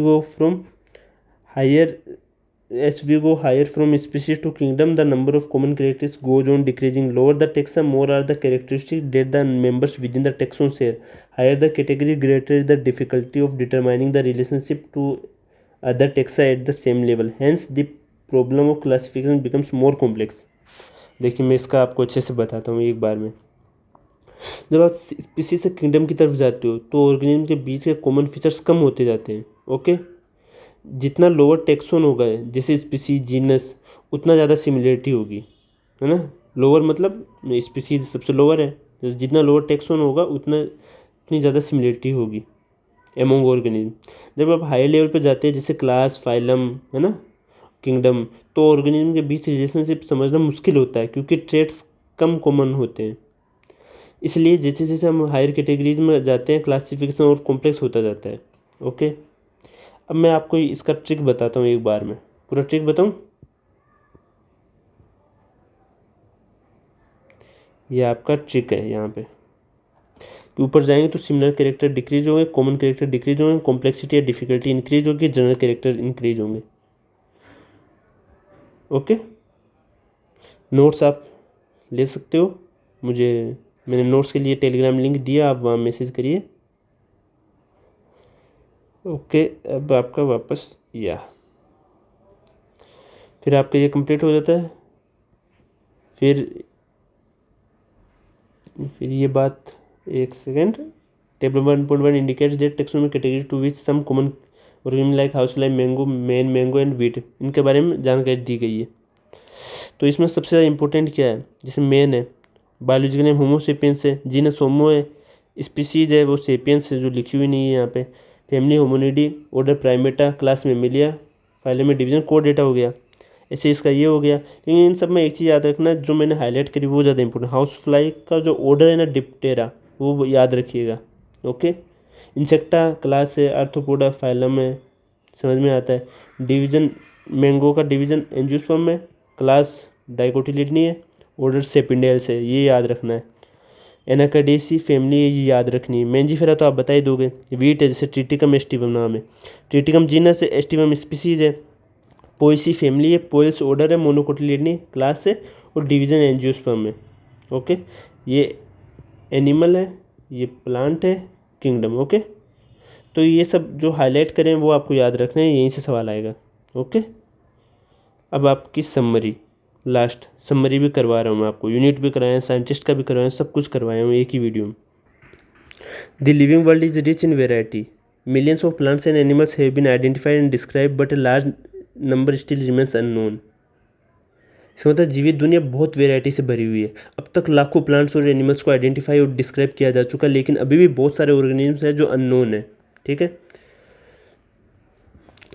go higher from species to kingdom, the number of common characters goes on decreasing. Lower the taxa, more are the characteristics that the members within the taxon share. Higher the category, greater is the difficulty of determining the relationship to other taxa at the same level. Hence the problem of classification becomes more complex. देखिए, मैं इसका आपको अच्छे से बताता हूँ एक बार में। जब आप स्पीसीज से किंगडम की तरफ जाते हो तो ऑर्गेनिज्म के बीच के कॉमन फीचर्स कम होते जाते हैं। ओके, जितना लोअर टेक्सोन होगा जैसे स्पीसीज, जीनस, उतना ज़्यादा सिमिलरिटी होगी, है ना। लोअर मतलब स्पीसीज सबसे लोअर है, तो जितना लोअर टेक्सोन होगा उतनी ज़्यादा सिमिलरिटी होगी एमोंग ऑर्गेनिज्म। जब आप हाई लेवल पर जाते हैं जैसे क्लास, फाइलम, है ना, किंगडम, तो ऑर्गेनिज्म के बीच रिलेशनशिप समझना मुश्किल होता है क्योंकि ट्रेट्स कम कॉमन होते हैं। इसलिए जैसे जैसे हम हायर कैटेगरीज में जाते हैं क्लासिफिकेशन और कॉम्प्लेक्स होता जाता है। ओके, अब मैं आपको इसका ट्रिक बताता हूँ एक बार में, पूरा ट्रिक बताऊँ। ये आपका ट्रिक है यहाँ पे कि ऊपर जाएंगे तो सिमिलर कैरेक्टर डिक्रीज होंगे, कॉमन कैरेक्टर डिक्रीज होंगे, कॉम्प्लेक्सिटी या डिफिकल्टी इंक्रीज होगी, जनरल कैरेक्टर इंक्रीज होंगे। ओके, नोट्स आप ले सकते हो, मैंने नोट्स के लिए टेलीग्राम लिंक दिया, आप वहाँ मैसेज करिए। ओके, अब आपका वापस फिर आपका ये कंप्लीट हो जाता है। फिर ये बात, एक second. Table 1.1 indicates that taxonomic category to which some common organism like house fly, mango and wheat, इनके बारे में जानकारी दी गई है। तो इसमें सबसे ज़्यादा इंपॉर्टेंट क्या है, जैसे मेन है बायोलॉजिकल नेम होमो सेपियंस है, जीनस होमो है, स्पीसीज है वो सेपियंस है जो लिखी हुई नहीं है यहाँ पे, family Hominidae, order Primata, class Mammalia, phylum में डिवीजन, कोड डेटा हो गया। ऐसे इसका ये हो गया। लेकिन इन सब में एक चीज़ याद रखना, जो मैंने हाईलाइट करी वो ज़्यादा इंपॉर्टेंट। हाउस फ्लाई का जो ऑर्डर है ना, डिप्टेरा, वो याद रखिएगा। ओके, इंसेक्टा क्लास है, आर्थ्रोपोडा फाइलम है, समझ में आता है। डिवीज़न मैंगो का डिवीज़न एंजियोस्पर्म है, क्लास डाइकोटिलिडनी है, ऑर्डर सेपिंडेल्स है, ये याद रखना है। एनाकार्डियेसी फैमिली है, ये याद रखनी है। मेंजिफेरा तो आप बता ही दोगे। वीट है, जैसे ट्रिटिकम एस्टिवम नाम है, ट्रिटिकम जीनस है, एस्टिवम स्पीसीज है। पोएसी फैमिली है, पोएल्स ऑर्डर है, मोनोकोटिलिडनी क्लास है, और डिवीज़न एंजियोस्पर्म है। ओके, ये एनिमल है, ये प्लांट है, किंगडम। ओके, तो ये सब जो हाईलाइट करें वो आपको याद रखना है, यहीं से सवाल आएगा। ओके, अब आपकी समरी, लास्ट समरी भी करवा रहा हूँ मैं आपको, यूनिट भी कराया, साइंटिस्ट का भी करवाया, सब कुछ करवाया हूँ एक ही वीडियो में। The living world is rich in variety, millions of plants and animals have been identified and describe, but a large number still remains unknown. इसका मतलब जीवित दुनिया बहुत वेराइटी से भरी हुई है। अब तक लाखों प्लांट्स और एनिमल्स को आइडेंटिफाई और डिस्क्राइब किया जा चुका है, लेकिन अभी भी बहुत सारे ऑर्गेनिज्म्स हैं जो अननोन है। ठीक है,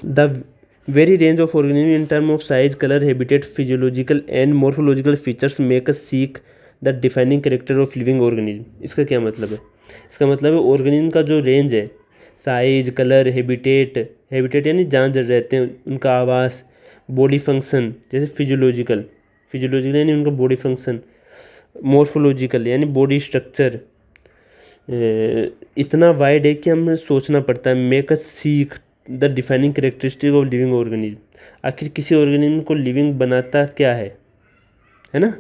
the very range of organism in term of size, colour, habitat, physiological and morphological features make us seek the defining character of living organism. इसका क्या मतलब है? इसका मतलब है ऑर्गेनिज्म का जो रेंज है, साइज, कलर, हैबिटेट, हैबिटेट यानी जहाँ जड़ रहते हैं, उनका आवास, बॉडी फंक्शन जैसे फिजियोलॉजिकल, फिजियोलॉजिकल यानी उनका बॉडी फंक्शन, मॉर्फोलॉजिकल यानी बॉडी स्ट्रक्चर, इतना वाइड है कि हमें सोचना पड़ता है। Make us seek the defining characteristic of living organism. आखिर किसी ऑर्गेनिज्म को लिविंग बनाता क्या है ना?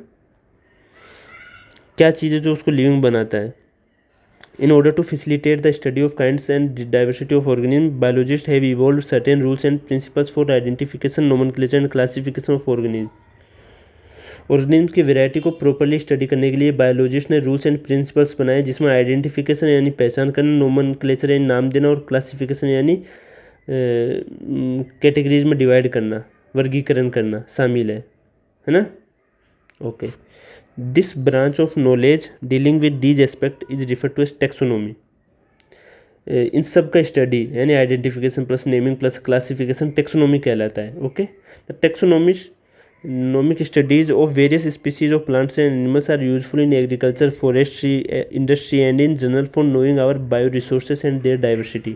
क्या चीज़ है जो उसको लिविंग बनाता है? In order to facilitate the study of kinds and diversity of organisms, biologists have evolved certain rules and principles for identification, nomenclature and classification of organisms. Organism की वैरायटी को प्रॉपरली स्टडी करने के लिए biologist ने rules and principles बनाए, जिसमें identification यानी पहचान करना, नोमेनक्लेचर यानी नाम देना, और क्लासिफिकेशन यानी कैटेगरीज में डिवाइड करना, वर्गीकरण करना शामिल है ना? Okay, this branch of knowledge dealing with these aspect is refer to as taxonomy. इन सब का स्टडी यानी identification plus naming plus classification taxonomy कहलाता है। Okay, the taxonomic studies of various species of plants and animals are useful in agriculture, forestry, industry and in general for knowing our bio resources and their diversity.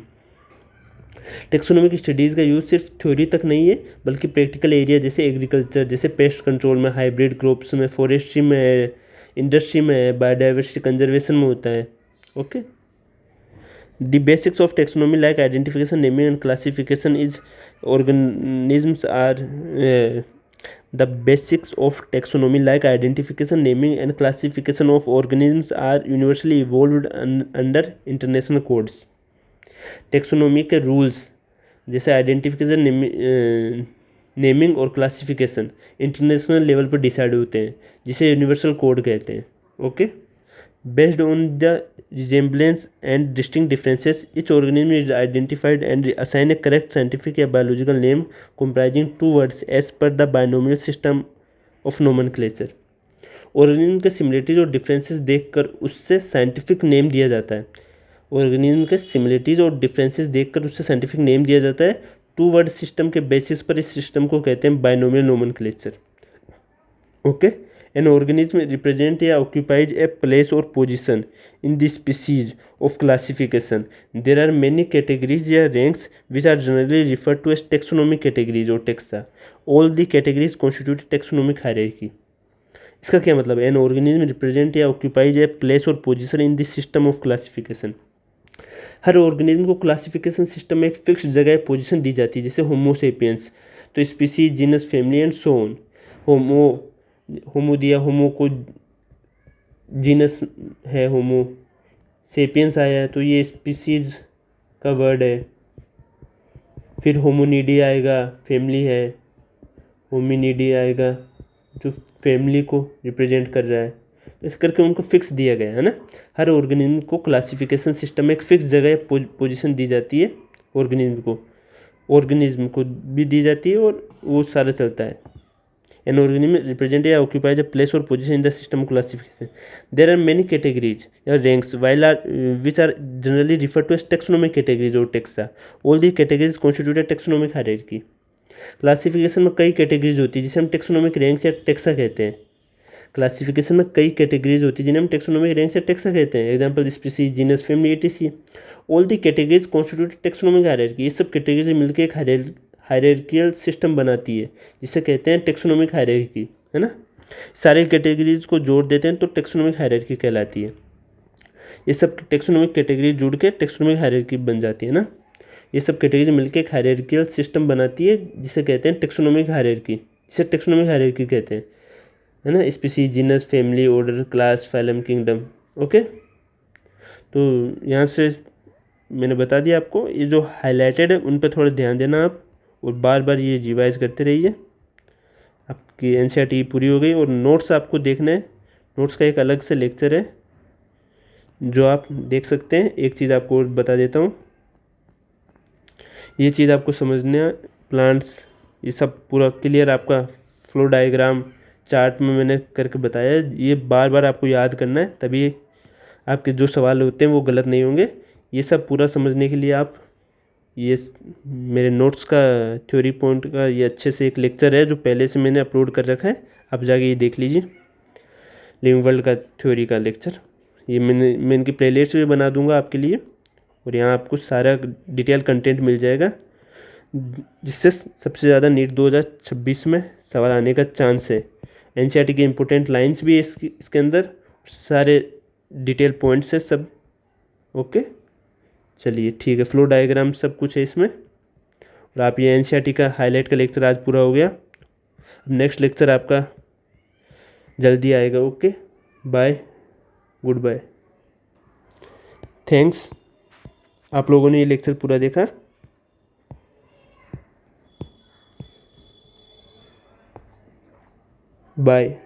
Taxonomic studies का use सिर्फ theory तक नहीं है, बल्कि practical area जैसे agriculture, जैसे pest control में, hybrid crops में, फॉरेस्ट्री में है, इंडस्ट्री में है, बायोडाइवर्सिटी कंजर्वेशन में होता है। Okay, the basics of taxonomy like identification, naming and classification is organisms are the basics of taxonomy like identification, naming and classification of organisms are universally evolved under international codes. Taxonomy के rules जैसे identification, naming और classification international level पर decide होते हैं, जिसे universal code कहते हैं। Okay, based on the resemblance and distinct differences, each organism is identified and assign a correct scientific या biological name comprising two words as per the binomial system of nomenclature. Organism के similarities और differences देखकर उससे scientific name दिया जाता है। Organism के similarities और डिफरेंसेस देखकर उससे साइंटिफिक नेम दिया जाता है। टू वर्ड सिस्टम के बेसिस पर इस सिस्टम को कहते हैं binomial nomenclature. Okay, an organism represent या ऑक्यूपाइज ए प्लेस और position in the species of classification. There are many categories या ranks which are generally refer to as taxonomic categories और taxa. All the categories constitute taxonomic hierarchy. इसका क्या मतलब है? An organism represent या occupies a place और position in the system of classification. हर organism को क्लासिफिकेशन सिस्टम में एक फिक्स जगह पोजीशन दी जाती है, जैसे होमो सेपियंस तो species, genus, family and so on. Homo दिया, होमो को जीनस है, होमो सेपियंस आया तो ये स्पीसीज का वर्ड है। फिर होमोनिडी आएगा, फैमिली है, होमिनिडी आएगा जो फैमिली को रिप्रेजेंट कर रहा है। इस करके उनको फिक्स दिया गया है ना। हर ऑर्गेनिज्म को क्लासिफिकेशन सिस्टम में एक फिक्स जगह पोजीशन दी जाती है। ऑर्गेनिज्म को भी दी जाती है और वो सारा चलता है। एन ऑर्गेनिज्म रिप्रेजेंट या ऑक्यूपाइज अ प्लेस और position in the system classification. There are many categories या ranks while are which are generally refer to as taxonomic categories और taxa. All the categories constitute a taxonomic hierarchy. Classification में कई categories होती है जिसे हम taxonomic ranks या taxa कहते हैं। क्लासिफिकेशन में कई कैटेगरीज होती है जिन्हें हम टेक्सोनोमिक रैंक से टेक्सा कहते हैं। Example species, genus, family, ETC. All the categories constitute taxonomic hierarchy. ये सब कैटेगरीज मिलकर एक हायरार्कियल सिस्टम बनाती है जिसे कहते हैं टेक्सोनोमिक हायरार्की, है ना। सारे कैटेगरीज को जोड़ देते हैं तो टेक्सोनोमिक हायरार्की कहलाती है। ये सब टेक्सोनोमिक कैटेगरी जुड़ के टेक्सोनोमिक हायरार्की बन जाती है ना। ये सब कैटेगरीज मिलकर एक हायरार्कियल सिस्टम बनाती है जिसे कहते हैं टेक्सोनोमिक हायरार्की, जिसे टेक्सोनोमिक हायरार्की कहते हैं, है ना। Species, genus, family, order, class, phylum, kingdom. Okay, तो यहाँ से मैंने बता दिया आपको। ये जो हाईलाइटेड है उन पर थोड़ा ध्यान देना आप, और बार बार ये रिवाइज करते रहिए। आपकी एनसीईआरटी पूरी हो गई और नोट्स आपको देखना है। नोट्स का एक अलग से लेक्चर है जो आप देख सकते हैं। एक चीज़ आपको और बता देता हूँ, ये चीज़ आपको समझना है। प्लांट्स ये सब पूरा क्लियर, आपका फ्लो डायग्राम चार्ट में मैंने करके बताया है। ये बार बार आपको याद करना है, तभी आपके जो सवाल होते हैं वो गलत नहीं होंगे। ये सब पूरा समझने के लिए आप ये मेरे नोट्स का थ्योरी पॉइंट का ये अच्छे से एक लेक्चर है जो पहले से मैंने अपलोड कर रखा है, आप जाके ये देख लीजिए। लिविंग वर्ल्ड का थ्योरी का लेक्चर, ये मैं इनकी प्लेलिस्ट भी बना दूंगा आपके लिए, और यहाँ आपको सारा डिटेल कंटेंट मिल जाएगा जिससे सबसे ज़्यादा नीट 2026 में सवाल आने का चांस है। एनसीईआरटी की इम्पोर्टेंट लाइंस भी है इसके अंदर, सारे डिटेल पॉइंट्स है सब। ओके, चलिए ठीक है, फ्लो डायग्राम सब कुछ है इसमें। और आप ये एनसीईआरटी का हाईलाइट का लेक्चर आज पूरा हो गया। अब नेक्स्ट लेक्चर आपका जल्दी आएगा। Okay, bye, goodbye, thanks. आप लोगों ने ये लेक्चर पूरा देखा। बाय।